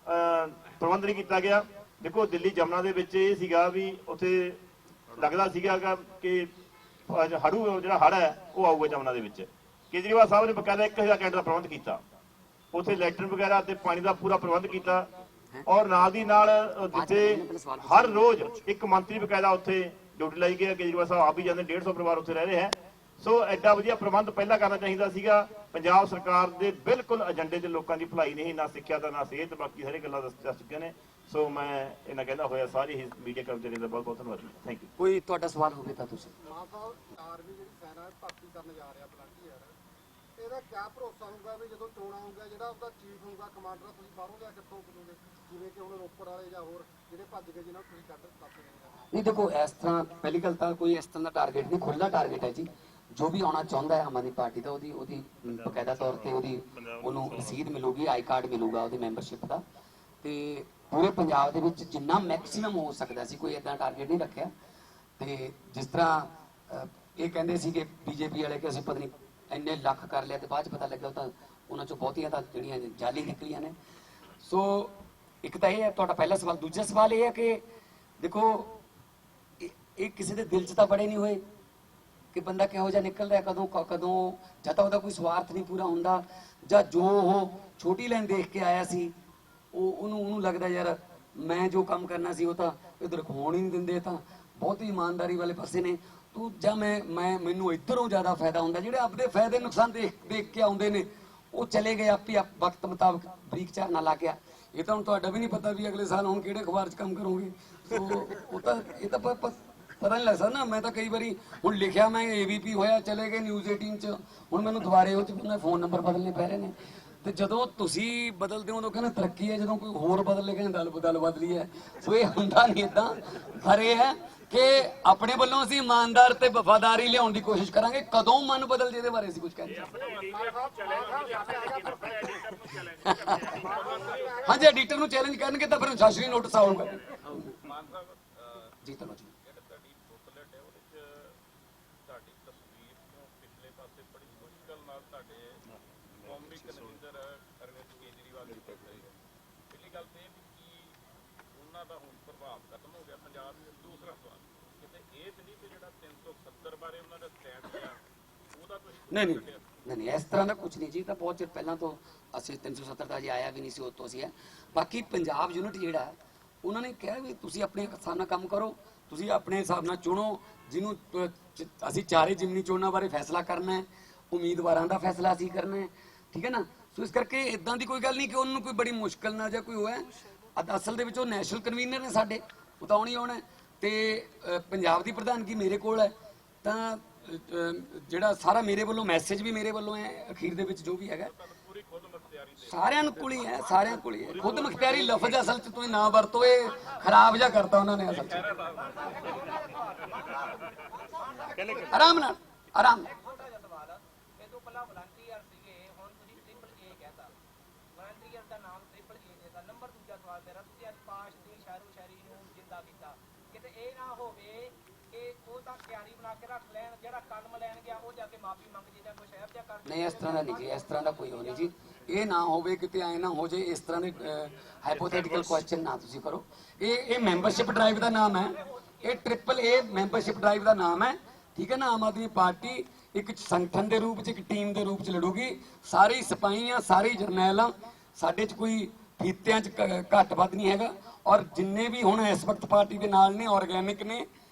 ਪ੍ਰਬੰਧ ਨਹੀਂ ਕੀਤਾ ਗਿਆ। ਦੇਖੋ ਦਿੱਲੀ ਜਮਨਾ ਦੇ ਵਿੱਚ ਇਹ ਸੀਗਾ ਵੀ ਉੱਥੇ ਲੱਗਦਾ ਸੀਗਾ ਕਿ ਹੜੂ ਜਿਹੜਾ ਹੜ ਹੈ ਉਹ ਆਊਗਾ ਜਮਨਾ ਦੇ ਵਿੱਚ। ਕੇਜਰੀਵਾਲ ਸਾਹਿਬ ਨੇ ਬਕਾਇਦਾ 1000 ਕੈਂਟ ਦਾ ਪ੍ਰਬੰਧ ਕੀਤਾ, ਉੱਥੇ ਲੈਟਰ ਵਗੈਰਾ ਤੇ ਪਾਣੀ ਦਾ ਪੂਰਾ ਪ੍ਰਬੰਧ ਕੀਤਾ, ਔਰ ਨਾਲ ਦੀ ਨਾਲ ਜਿੱਥੇ ਹਰ ਰੋਜ਼ ਇੱਕ ਮੰਤਰੀ ਬਕਾਇਦਾ ਉੱਥੇ ਡਿਊਟੀ ਲਾਈ ਗਈ। ਕੇਜਰੀਵਾਲ ਸਾਹਿਬ ਆਪ ਵੀ ਜਾਂਦੇ, 150 ਪਰਿਵਾਰ ਉੱਥੇ ਰਹਿ ਰਹੇ ਹੈ। ਸੋ ਐਡਾ ਵਧੀਆ ਪ੍ਰਬੰਧ ਪਹਿਲਾਂ ਕਰਨਾ ਚਾਹੀਦਾ ਸੀਗਾ। ਪੰਜਾਬ ਸਰਕਾਰ ਦੇ ਬਿਲਕੁਲ ਏਜੰਡੇ 'ਚ ਲੋਕਾਂ ਦੀ ਭਲਾਈ ਨਹੀਂ, ਨਾ ਸਿੱਖਿਆ ਦਾ, ਨਾ ਸਿਹਤ, ਬਾਕੀ ਸਾਰੀ ਗੱਲਾਂ ਦੱਸ ਚੁੱਕੇ ਨੇ। ਸੋ ਮੈਂ ਇਹਨਾਂ ਕਹਿੰਦਾ ਹੋਇਆ ਸਾਰੀ ਹੀ ਮੀਡੀਆ ਕਰਮਚਾਰੀਆਂ ਦਾ ਬਹੁਤ ਬਹੁਤ ਧੰਨਵਾਦ। Thank you. ਕੋਈ ਤੁਹਾਡਾ ਸਵਾਲ ਹੋਵੇ ਤਾਂ ਤੁਸੀਂ। ਮਾਨ ਸਾਹਿਬ ਆਰਮੀ ਜਿਹੜੀ ਸੈਨਾ ਭਰਤੀ ਕਰਨ ਜਾ ਰਿਹਾ ਵਲੰਟੀਅਰ, ਇਹਦਾ ਕਿਆ ਭਰੋਸਾ ਹੋਊਗਾ ਵੀ ਜਦੋਂ ਚੋਣ ਆਊਗਾ ਜਿਹੜਾ ਉਹਦਾ ਚੀਫ ਹੋਊਗਾ ਕਮਾਂਡਰ, ਤੁਸੀਂ ਬਾਹਰੋਂ ਲਿਆ ਕਿੱਥੋਂ ਕਰੋਗੇ? ਜਿਵੇਂ ਕਿ ਹੁਣ ਰੋਪੜ ਵਾਲੇ ਜਾਂ ਹੋਰ ਜਿਹੜੇ ਭੱਜ ਗਏ ਜਿਹਨਾਂ ਨੂੰ ਤੁਸੀਂ ਕੱਢ ਦੱਸ ਰਹੇ ਹੋ। ਨਹੀਂ ਦੇਖੋ, ਇਸ ਤਰ੍ਹਾਂ ਪਹਿਲੀ ਗੱਲ ਤਾਂ ਕੋਈ ਇਸ ਤਰ੍ਹਾਂ ਦਾ ਟਾਰਗੇਟ ਨਹੀਂ, ਖੁੱਲ੍ਹਾ ਟਾਰਗੇਟ ਹੈ ਜੀ। ਜੋ ਵੀ ਆਉਣਾ ਚਾਹੁੰਦਾ ਹੈ ਆਮ ਆਦਮੀ ਪਾਰਟੀ ਦਾ, ਉਹਦੀ ਬਕਾਇਦਾ ਤੌਰ ਤੇ ਉਹਨੂੰ ਰਸੀਦ ਮਿਲੂਗੀ, ਆਈ ਕਾਰਡ ਮਿਲੂਗਾ ਉਹਦੀ ਮੈਂਬਰਸ਼ਿਪ ਦਾ। ਤੇ ਪੂਰੇ ਪੰਜਾਬ ਦੇ ਵਿੱਚ ਜਿੰਨਾ ਮੈਕਸਿਮਮ ਹੋ ਸਕਦਾ ਸੀ, ਕੋਈ ਇਦਾਂ ਟਾਰਗੇਟ ਨਹੀਂ ਰੱਖਿਆ। ਤੇ ਜਿਸ ਤਰ੍ਹਾਂ ਇਹ ਕਹਿੰਦੇ ਸੀ ਕਿ ਬੀਜੇਪੀ ਵਾਲੇ ਕਿ ਅਸੀਂ ਪਤਾ ਨਹੀਂ ਇੰਨੇ ਲੱਖ ਕਰ ਲਿਆ, ਤੇ ਬਾਅਦ ਚ ਪਤਾ ਲੱਗਾ ਤਾਂ ਉਹਨਾਂ ਚੋਂ ਬਹੁਤੀਆਂ ਤਾਂ ਜਿਹੜੀਆਂ ਜਾਲੀ ਨਿਕਲੀਆਂ ਨੇ। ਸੋ ਇੱਕ ਤਾਂ ਇਹ ਹੈ ਤੁਹਾਡਾ ਪਹਿਲਾ ਸਵਾਲ। ਦੂਜਾ ਸਵਾਲ ਇਹ ਹੈ ਕਿ ਦੇਖੋ ਇਹ ਕਿਸੇ ਦੇ ਦਿਲ 'ਚ ਤਾਂ ਬੜੇ ਨਹੀਂ ਹੋਏ ਕਿ ਬੰਦਾ ਕਿਹੋ ਜਿਹਾ ਨਿਕਲ ਰਿਹਾ, ਕਦੋਂ ਜਾਂ ਤਾਂ ਉਹਦਾ ਕੋਈ ਸਵਾਰਥ ਨਹੀਂ ਪੂਰਾ ਹੁੰਦਾ, ਜਾਂ ਜੋ ਉਹ ਛੋਟੀ ਲਾਈਨ ਦੇਖ ਕੇ ਆਇਆ ਸੀ ਉਹਨੂੰ ਲੱਗਦਾ ਯਾਰ ਮੈਂ ਜੋ ਕੰਮ ਕਰਨਾ ਸੀ ਉਹ ਤਾਂ ਇਧਰ ਹੋਣ ਹੀ ਨਹੀਂ ਦਿੰਦੇ, ਤਾਂ ਬਹੁਤ ਹੀ ਇਮਾਨਦਾਰੀ ਵਾਲੇ ਪਾਸੇ ਨੇ ਤੂੰ, ਜਾਂ ਮੈਨੂੰ ਇੱਧਰੋਂ ਜ਼ਿਆਦਾ ਫਾਇਦਾ ਹੁੰਦਾ। ਜਿਹੜੇ ਆਪਣੇ ਫਾਇਦੇ ਨੁਕਸਾਨ ਦੇਖ ਕੇ ਆਉਂਦੇ ਨੇ ਉਹ ਚਲੇ ਗਏ ਆਪੇ ਵਕਤ ਮੁਤਾਬਕ ਬਰੀਕ ਝਾਰਨਾ ਲਾ ਗਿਆ। ਇਹ ਤਾਂ ਹੁਣ ਤੁਹਾਡਾ ਵੀ ਨਹੀਂ ਪਤਾ ਵੀ ਅਗਲੇ ਸਾਲ ਹੁਣ ਕਿਹੜੇ ਅਖਬਾਰ 'ਚ ਕੰਮ ਕਰੋਗੇ। ਉਹ ਤਾਂ ਇਹ ਤਾਂ ਪਤਾ ਨਹੀਂ ਲੱਗਦਾ ਨਾ। ਮੈਂ ਤਾਂ ਕਈ ਵਾਰੀ ਹੁਣ ਲਿਖਿਆ, ਮੈਂ AVP ਹੋਇਆ, ਚਲੇ ਗਏ ਨਿਊਜ਼ 18 'ਚ, ਹੁਣ ਮੈਨੂੰ ਦੁਬਾਰੇ ਉਹ 'ਚ ਫੋਨ ਨੰਬਰ ਬਦਲਨੇ ਪੈ ਰਹੇ ਨੇ। ਤੇ ਜਦੋਂ ਤੁਸੀਂ ਬਦਲਦੇ ਹੋ ਉਦੋਂ ਕਹਿੰਦੇ ਤਰੱਕੀ ਹੈ, ਜਦੋਂ ਕੋਈ ਹੋਰ ਬਦਲ ਲੇ ਕਹਿੰਦੇ ਦਲ ਬਦਲੀ ਹੈ। ਸੋ ਇਹ ਹੁੰਦਾ ਨਹੀਂ ਏਦਾਂ। ਪਰ ਇਹ ਹੈ ਕਿ ਆਪਣੇ ਵੱਲੋਂ ਅਸੀਂ ਇਮਾਨਦਾਰ ਤੇ ਵਫਾਦਾਰੀ ਲਿਆਉਣ ਦੀ ਕੋਸ਼ਿਸ਼ ਕਰਾਂਗੇ। ਕਦੋਂ ਮਨ ਬਦਲ ਜੇ ਇਹਦੇ ਬਾਰੇ ਅਸੀਂ ਕੁਝ ਕਹਿੰਦੇ ਹਾਂਜੀ, ਐਡੀਟਰ ਨੂੰ ਚੈਲੰਜ ਕਰਨਗੇ ਤਾਂ ਫਿਰ ਅਨੁਸ਼ਾਸਨੀ ਨੋਟਿਸ ਆਊਗਾ ਜੀ। ਤੁਹਾਨੂੰ ਨਹੀਂ ਇਸ ਤਰ੍ਹਾਂ ਦਾ ਕੁਝ ਨਹੀਂ ਜੀ। ਤਾਂ ਬਹੁਤ ਚਿਰ ਪਹਿਲਾਂ ਤੋਂ ਅਸੀਂ 370 ਦਾ ਜੀ ਆਇਆ ਵੀ ਨਹੀਂ ਸੀ, ਉਦੋਂ ਅਸੀਂ ਹੈ। ਬਾਕੀ ਪੰਜਾਬ ਯੂਨਿਟ ਜਿਹੜਾ ਉਹਨਾਂ ਨੇ ਕਿਹਾ ਵੀ ਤੁਸੀਂ ਆਪਣੇ ਹਿਸਾਬ ਨਾਲ ਕੰਮ ਕਰੋ, ਤੁਸੀਂ ਆਪਣੇ ਹਿਸਾਬ ਨਾਲ ਚੁਣੋ ਜਿਹਨੂੰ ਅਸੀਂ ਚਾਰੇ ਜ਼ਿਮਨੀ ਚੋਣਾਂ ਬਾਰੇ ਫੈਸਲਾ ਕਰਨਾ ਹੈ, ਉਮੀਦਵਾਰਾਂ ਦਾ ਫੈਸਲਾ ਅਸੀਂ ਕਰਨਾ ਹੈ, ਠੀਕ ਹੈ ਨਾ। ਸੋ ਇਸ ਕਰਕੇ ਇਦਾਂ ਦੀ ਕੋਈ ਗੱਲ ਨਹੀਂ ਕਿ ਉਹਨੂੰ ਕੋਈ ਬੜੀ ਮੁਸ਼ਕਲ ਨਾਲ ਜਾਂ ਕੋਈ ਹੋਇਆ। ਅਸਲ ਦੇ ਵਿੱਚ ਉਹ ਨੈਸ਼ਨਲ ਕਨਵੀਨਰ ਨੇ ਸਾਡੇ, ਉਹ ਤਾਂ ਆਉਣੀ ਆਉਣਾ। ਤੇ ਪੰਜਾਬ ਦੀ ਪ੍ਰਧਾਨਗੀ ਮੇਰੇ ਕੋਲ ਹੈ, ਤਾਂ ਜਿਹੜਾ ਸਾਰਾ ਮੇਰੇ ਵੱਲੋਂ ਮੈਸੇਜ ਵੀ ਮੇਰੇ ਵੱਲੋਂ ਹੈ। ਅਖੀਰ ਦੇ ਵਿੱਚ ਜੋ ਵੀ ਹੈਗਾ ਸਾਰਿਆਂ ਨੂੰ ਕੋਲ ਹੀ ਹੈ, ਸਾਰਿਆਂ ਕੋਲ ਹੀ ਹੈ। ਖੁਦ ਮੁਖਤਿਆਰੀ ਲਫ਼ਜ਼ ਅਸਲ 'ਚ ਤੁਸੀਂ ਨਾ ਵਰਤੋ, ਇਹ ਖਰਾਬ ਜਿਹਾ ਕਰਤਾ ਉਹਨਾਂ ਨੇ ਅਸਲ 'ਚ। ਆਰਾਮ ਨਾਲ ਆਰਾਮ ਨਾਲ। ਨਹੀਂ ਇਸ ਤਰ੍ਹਾਂ ਦਾ ਨਹੀਂ ਜੀ, ਇਸ ਤਰ੍ਹਾਂ ਦਾ ਕੋਈ ਹੋ ਨਹੀਂ ਜੀ। ਇਹ ਨਾ ਹੋਵੇ ਕਿਤੇ ਐ ਨਾ ਹੋ ਜੇ, ਇਸ ਤਰ੍ਹਾਂ ਦੇ ਹਾਈਪੋਥੈਟੀਕਲ ਕੁਐਸਚਨ ਨਾ ਤੁਸੀਂ ਕਰੋ। ਇਹ ਮੈਂਬਰਸ਼ਿਪ ਡਰਾਈਵ ਦਾ ਨਾਮ ਹੈ, ਇਹ AAA ਮੈਂਬਰਸ਼ਿਪ ਡਰਾਈਵ ਦਾ ਨਾਮ ਹੈ, ਠੀਕ ਹੈ ਨਾ। ਆਮ ਆਦਮੀ ਪਾਰਟੀ ਇੱਕ ਸੰਗਠਨ ਦੇ ਰੂਪ 'ਚ, ਇੱਕ ਟੀਮ ਦੇ ਰੂਪ 'ਚ ਲੜੂਗੀ। ਸਾਰੇ ਸਿਪਾਹੀਆਂ, ਸਾਰੇ ਜਰਨੈਲਾਂ, ਸਾਡੇ 'ਚ ਕੋਈ ਫੀਤਿਆਂ 'ਚ ਘੱਟ ਵੱਧ ਨਹੀਂ ਹੈਗਾ। ਔਰ ਜਿੰਨੇ ਵੀ ਹੁਣ ਇਸ ਵਕਤ ਪਾਰਟੀ ਦੇ ਨਾਲ ਨੇ, ਆਰਗੈਨਿਕ ਨੇ,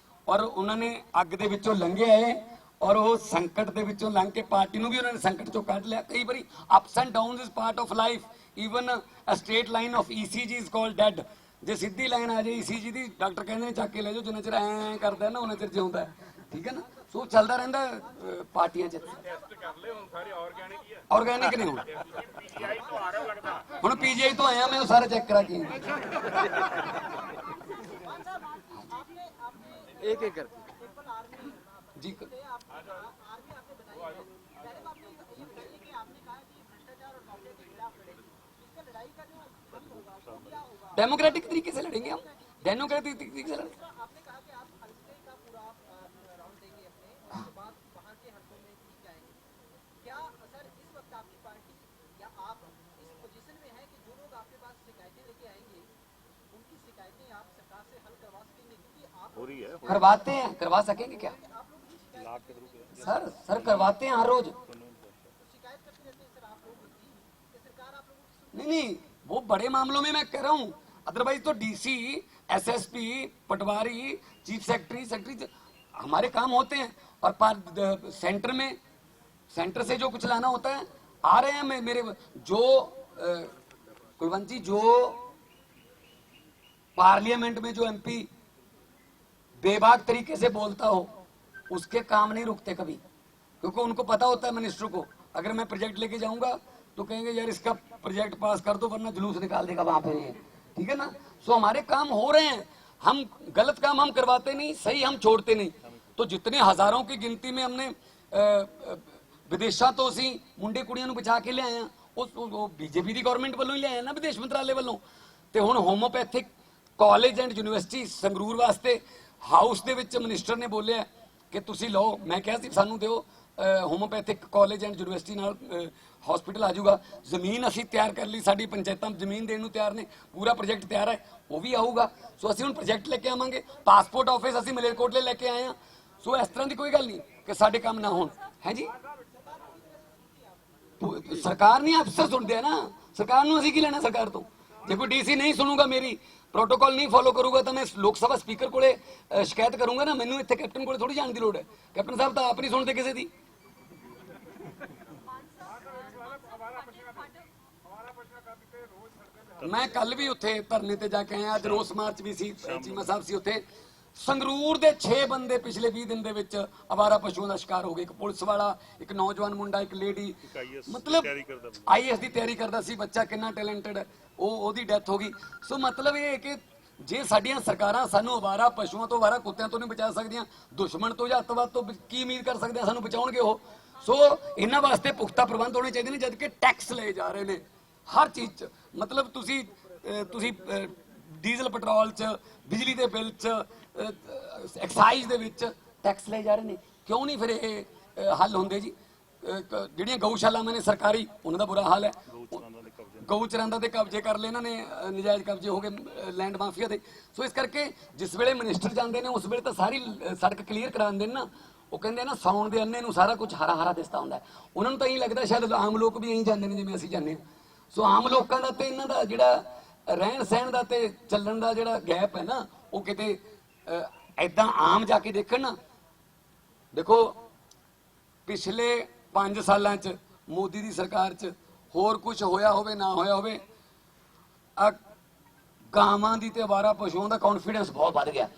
ਔਰ ਉਹਨਾਂ ਨੇ ਅੱਗ ਦੇ ਵਿੱਚੋਂ ਲੰਘੇ ਆਏ, ਔਰ ਉਹ ਸੰਕਟ ਦੇ ਵਿੱਚੋਂ ਲੰਘ ਕੇ ਪਾਰਟੀ ਨੂੰ ਵੀ ਉਹਨਾਂ ਨੇ ਸੰਕਟ ਚੋਂ ਕੱਢ ਲਿਆ। ਕਈ ਵਾਰੀ ups and downs is part of life. Even a straight line of ECG is called dead. ਜੇ ਸਿੱਧੀ ਲਾਈਨ ਆ ਜਾਏ ECG ਦੀ, ਡਾਕਟਰ ਕਹਿੰਦੇ ਨੇ ਚੱਕ ਕੇ ਲੈ ਜਾਓ, ਜਿੰਨਾ ਚਿਰ ਐਂ ਕਰਦਾ ਨਾ ਉਹਨਾਂ ਚਿਰ ਜਿਉਂਦਾ, ਠੀਕ ਹੈ ਨਾ। ਸੋ ਚੱਲਦਾ ਰਹਿੰਦਾ ਪਾਰਟੀਆਂ 'ਚ। ਆਰਗੈਨਿਕ ਨੇ ਹੁਣ PGI ਤੋਂ ਆਇਆ, ਮੈਂ ਉਹ ਸਾਰਾ ਚੈੱਕ ਕਰਾ ਕੇ एक कर जी। डेमोक्रेटिक तरीके से लड़ेंगे हम, डेमोक्रेटिक तरीके से लड़ेंगे। हो रही है। करवाते हैं, करवा सकेंगे क्या सर करवाते हैं हर रोज। नहीं, वो बड़े मामलों में मैं कह रहा हूं, अदरवाइज तो डीसी, एसएसपी, पटवारी, चीफ सेक्रेटरी हमारे काम होते हैं। और सेंटर में, सेंटर से जो कुछ लाना होता है आ रहे हैं। मेरे जो कुलवंत जी, जो पार्लियामेंट में जो एमपी बेबाक तरीके से बोलता हो, उसके काम नहीं रुकते कभी, क्योंकि उनको पता होता है मिनिस्टर को, अगर मैं प्रोजेक्ट लेके जाऊंगा तो कहेंगे यार इसका प्रोजेक्ट पास कर दो वरना जुलूस निकाल देगा वहां पे ये, ठीक है ना। सो हमारे काम हो रहे हैं, हम गलत काम हम करवाते नहीं, सही हम छोड़ते नहीं। तो जितने हजारों की गिनती में हमने विदेशा तो ਅਸੀਂ ਮੁੰਡੇ ਕੁੜੀਆਂ ਨੂੰ ਬਚਾ ਕੇ ਲਿਆਏ ਆ, ਉਹ ਬੀਜੇਪੀ ਦੀ ਗਵਰਨਮੈਂਟ ਵੱਲੋਂ ਹੀ ਲਿਆਏ ਨਾ, ਵਿਦੇਸ਼ ਮੰਤਰਾਲੇ ਵੱਲੋਂ। ਤੇ ਹੁਣ homeopathic college and university Sangrur ਵਾਸਤੇ ਹਾਊਸ ਦੇ ਵਿੱਚ ਮਿਨਿਸਟਰ ਨੇ ਬੋਲਿਆ ਕਿ ਤੁਸੀਂ ਲਓ। ਮੈਂ ਕਿਹਾ ਸੀ ਸਾਨੂੰ ਦਿਓ, ਹੋਮੋਪੈਥਿਕ ਕਾਲਜ ਐਂਡ ਯੂਨੀਵਰਸਿਟੀ ਨਾਲ ਹਸਪੀਟਲ ਆ ਜਾਊਗਾ। ਜ਼ਮੀਨ ਅਸੀਂ ਤਿਆਰ ਕਰ ਲਈ, ਸਾਡੀ ਪੰਚਾਇਤਾਂ ਜ਼ਮੀਨ ਦੇਣ ਨੂੰ ਤਿਆਰ ਨੇ, ਪੂਰਾ ਪ੍ਰੋਜੈਕਟ ਤਿਆਰ ਹੈ, ਉਹ ਵੀ ਆਊਗਾ। ਸੋ ਅਸੀਂ ਹੁਣ ਪ੍ਰੋਜੈਕਟ ਲੈ ਕੇ ਆਵਾਂਗੇ। ਪਾਸਪੋਰਟ ਆਫਿਸ ਅਸੀਂ ਮਲੇਰਕੋਟਲੇ ਲੈ ਕੇ ਆਏ ਆ। ਸੋ ਇਸ ਤਰ੍ਹਾਂ ਦੀ ਕੋਈ ਗੱਲ ਨਹੀਂ ਕਿ ਸਾਡੇ ਕੰਮ ਨਾ ਹੋਣ, ਹੈ ਜੀ। ਸਰਕਾਰ ਨਹੀਂ, ਅਫਸਰ ਸੁਣਦੇ ਆ ਨਾ, ਸਰਕਾਰ ਨੂੰ ਅਸੀਂ ਕੀ ਲੈਣਾ ਸਰਕਾਰ ਤੋਂ। ਜੇ ਕੋਈ ਡੀਸੀ ਨਹੀਂ ਸੁਣੂਗਾ, ਮੇਰੀ ਪ੍ਰੋਟੋਕਾਲ ਨਹੀਂ ਫੋਲੋ ਕਰੂਗਾ, ਤਾਂ ਮੈਂ ਲੋਕ ਸਭਾ ਸਪੀਕਰ ਕੋਲੇ ਸ਼ਿਕਾਇਤ ਕਰੂੰਗਾ ਨਾ। ਮੈਨੂੰ ਇੱਥੇ ਕੈਪਟਨ ਕੋਲੇ ਥੋੜੀ ਜਾਣ ਦੀ ਲੋੜ ਹੈ, ਕੈਪਟਨ ਸਾਹਿਬ ਤਾਂ ਆਪ ਨਹੀਂ ਸੁਣਦੇ ਕਿਸੇ ਦੀ। ਮੈਂ ਕੱਲ ਵੀ ਉੱਥੇ ਧਰਨੇ ਤੇ ਜਾ ਕੇ ਆਇਆ, ਅੱਜ ਰੋਸ ਮਾਰਚ ਵੀ ਸੀ, ਚੀਮਾ ਸਾਹਿਬ ਸੀ ਉੱਥੇ। ਸੰਗਰੂਰ ਦੇ 6 ਬੰਦੇ ਪਿਛਲੇ 20 ਦਿਨ ਦੇ ਵਿੱਚ ਅਵਾਰਾ ਪਸ਼ੂਆਂ ਦਾ ਸ਼ਿਕਾਰ ਹੋ ਗਏ। ਇੱਕ ਪੁਲਿਸ ਵਾਲਾ, ਇੱਕ ਨੌਜਵਾਨ ਮੁੰਡਾ, ਇੱਕ ਲੇਡੀ, ਮਤਲਬ ਆਈਐਸ ਦੀ ਤਿਆਰੀ ਕਰਦਾ ਸੀ ਬੱਚਾ, ਕਿੰਨਾ ਟੈਲੈਂਟਡ ਹੈ, ਉਹਦੀ ਡੈਥ ਹੋ ਗਈ। ਸੋ ਮਤਲਬ ਇਹ ਹੈ ਕਿ ਜੇ ਸਾਡੀਆਂ ਸਰਕਾਰਾਂ ਸਾਨੂੰ ਅਵਾਰਾ ਪਸ਼ੂਆਂ ਤੋਂ, ਅਵਾਰਾ ਕੁੱਤਿਆਂ ਤੋਂ ਨਹੀਂ ਬਚਾ ਸਕਦੀਆਂ, ਦੁਸ਼ਮਣ ਤੋਂ ਜਾਂ ਅੱਤਵਾਦ ਤੋਂ ਕੀ ਉਮੀਦ ਕਰ ਸਕਦੇ ਆ ਸਾਨੂੰ ਬਚਾਉਣਗੇ ਉਹ। ਸੋ ਇਹਨਾਂ ਵਾਸਤੇ ਪੁਖਤਾ ਪ੍ਰਬੰਧ ਹੋਣੇ ਚਾਹੀਦੇ ਨੇ, ਜਦ ਕਿ ਟੈਕਸ ਲਏ ਜਾ ਰਹੇ ਨੇ ਹਰ ਚੀਜ਼ 'ਚ। ਮਤਲਬ ਤੁਸੀਂ ਡੀਜ਼ਲ ਪੈਟਰੋਲ 'ਚ, ਬਿਜਲੀ ਦੇ ਬਿੱਲ 'ਚ, ਐਕਸਾਈਜ਼ ਦੇ ਵਿੱਚ ਟੈਕਸ ਲਏ ਜਾ ਰਹੇ ਨੇ। ਕਿਉਂ ਨਹੀਂ ਫਿਰ ਇਹ ਹੱਲ ਹੁੰਦੇ ਜੀ। ਜਿਹੜੀਆਂ ਗਊਸ਼ਾਲਾਵਾਂ ਨੇ ਸਰਕਾਰੀ, ਉਹਨਾਂ ਦਾ ਬੁਰਾ ਹਾਲ ਹੈ। ਗਊ ਚਰਾਂਦਾ ਦੇ ਕਬਜ਼ੇ ਕਰ ਲਏ ਇਹਨਾਂ ਨੇ, ਨਜਾਇਜ਼ ਕਬਜ਼ੇ ਹੋ ਗਏ ਲੈਂਡ ਮਾਫੀਆ ਦੇ। ਸੋ ਇਸ ਕਰਕੇ ਜਿਸ ਵੇਲੇ ਮਿਨਿਸਟਰ ਜਾਂਦੇ ਨੇ ਉਸ ਵੇਲੇ ਤਾਂ ਸਾਰੀ ਸੜਕ ਕਲੀਅਰ ਕਰਾ ਦਿੰਦੇ ਨੇ ਨਾ। ਉਹ ਕਹਿੰਦੇ ਨਾ ਸਾਉਣ ਦੇ ਅੰਨੇ ਨੂੰ ਸਾਰਾ ਕੁਝ ਹਰਾ ਹਰਾ ਦਿਸਦਾ ਹੁੰਦਾ। ਉਹਨਾਂ ਨੂੰ ਤਾਂ ਇਹੀ ਲੱਗਦਾ ਸ਼ਾਇਦ ਆਮ ਲੋਕ ਵੀ ਇਹੀ ਜਾਂਦੇ ਨੇ ਜਿਵੇਂ ਅਸੀਂ ਜਾਂਦੇ ਹਾਂ। ਸੋ ਆਮ ਲੋਕਾਂ ਦਾ ਤੇ ਇਹਨਾਂ ਦਾ ਜਿਹੜਾ ਰਹਿਣ ਸਹਿਣ ਦਾ ਤੇ ਚੱਲਣ ਦਾ ਜਿਹੜਾ ਗੈਪ ਹੈ ਨਾ, ਉਹ ਕਿਤੇ ਐਦਾਂ ਆਮ ਜਾ ਕੇ ਦੇਖਣ ਨਾ। ਦੇਖੋ ਪਿਛਲੇ 5 ਸਾਲਾਂ 'ਚ ਮੋਦੀ ਦੀ ਸਰਕਾਰ 'ਚ ਹੋਰ ਕੁਝ ਹੋਇਆ ਹੋਵੇ ਨਾ ਹੋਇਆ ਹੋਵੇ, ਗਾਵਾਂ ਦੀ ਤੇ ਅਵਾਰਾ ਪਸ਼ੂਆਂ ਦਾ ਕੌਨਫੀਡੈਂਸ ਬਹੁਤ ਵੱਧ ਗਿਆ।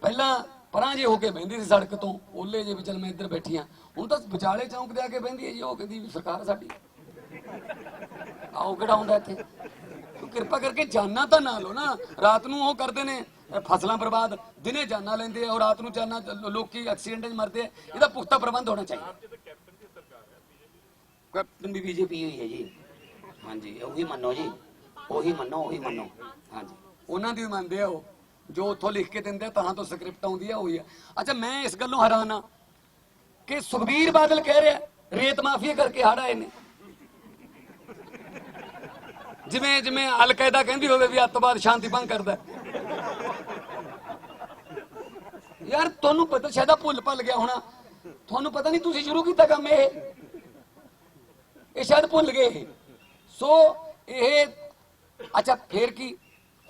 ਪਹਿਲਾਂ ਪਰਾਂ ਜੇ ਹੋ ਕੇ ਬਹਿੰਦੀ ਸੀ ਸੜਕ ਤੋਂ, ਓਲੇ ਜੇ ਵੀ ਚੱਲ ਮੈਂ ਇੱਧਰ ਬੈਠੀ ਹਾਂ, ਹੁਣ ਤਾਂ ਵਿਚਾਲੇ ਚੌਂਕ ਤੇ ਆ ਕੇ ਬਹਿੰਦੀ ਹੈ ਜੀ। ਉਹ ਕਹਿੰਦੀ ਵੀ ਸਰਕਾਰ ਸਾਡੀ ਆਓ ਕਿਹੜਾ ਹੁੰਦਾ ਇੱਥੇ। ਕਿਰਪਾ ਕਰਕੇ ਜਾਨਾਂ ਤਾਂ ਨਾ ਲਓ ਨਾ। ਰਾਤ ਨੂੰ ਉਹ ਕਰਦੇ ਨੇ ਫਸਲਾਂ ਬਰਬਾਦ, ਦਿਨੇ ਜਾਨਾਂ ਲੈਂਦੇ ਆ, ਉਹ ਰਾਤ ਨੂੰ ਜਾਨਾਂ, ਲੋਕੀ ਐਕਸੀਡੈਂਟ 'ਚ ਮਰਦੇ ਆ। ਇਹਦਾ ਪੁਖਤਾ ਪ੍ਰਬੰਧ ਹੋਣਾ ਚਾਹੀਦਾ। ਕੈਪਟਨ ਵੀ ਬੀਜੇਪੀ ਹੋਈ ਹੈ ਜੀ। ਹਾਂਜੀ, ਉਹੀ ਮੰਨੋ ਜੀ, ਉਹੀ ਮੰਨੋ, ਉਹੀ ਮੰਨੋ। ਹਾਂਜੀ, ਉਹਨਾਂ ਦੀ ਮੰਨਦੇ ਆ ਉਹ, ਜੋ ਉੱਥੋਂ ਲਿਖ ਕੇ ਦਿੰਦੇ ਆ, ਤਾਂ ਤੋਂ ਸਕ੍ਰਿਪਟ ਆਉਂਦੀ ਆ, ਉਹੀ ਆ। ਅੱਛਾ, ਮੈਂ ਇਸ ਗੱਲੋਂ ਹੈਰਾਨ ਆ ਕਿ ਸੁਖਬੀਰ ਬਾਦਲ ਕਹਿ ਰਿਹਾ ਰੇਤ ਮਾਫੀਆ ਕਰਕੇ ਹੜ੍ਹ ਆਏ ਨੇ। ਜਿਵੇਂ ਅਲ-ਕਾਇਦਾ ਕਹਿੰਦੀ ਹੋਵੇ ਵੀ ਅੱਤਵਾਦ ਸ਼ਾਂਤੀ ਭੰਗ ਕਰਦਾ। ਯਾਰ ਤੁਹਾਨੂੰ ਪਤਾ, ਸ਼ਾਇਦ ਭੁੱਲ ਗਿਆ ਹੋਣਾ, ਤੁਹਾਨੂੰ ਪਤਾ ਨਹੀਂ, ਤੁਸੀਂ ਸ਼ੁਰੂ ਕੀਤਾ ਕੰਮ ਇਹ ਸ਼ਾਇਦ ਭੁੱਲ ਗਏ। ਸੋ ਇਹ ਅੱਛਾ ਫੇਰ ਕੀ,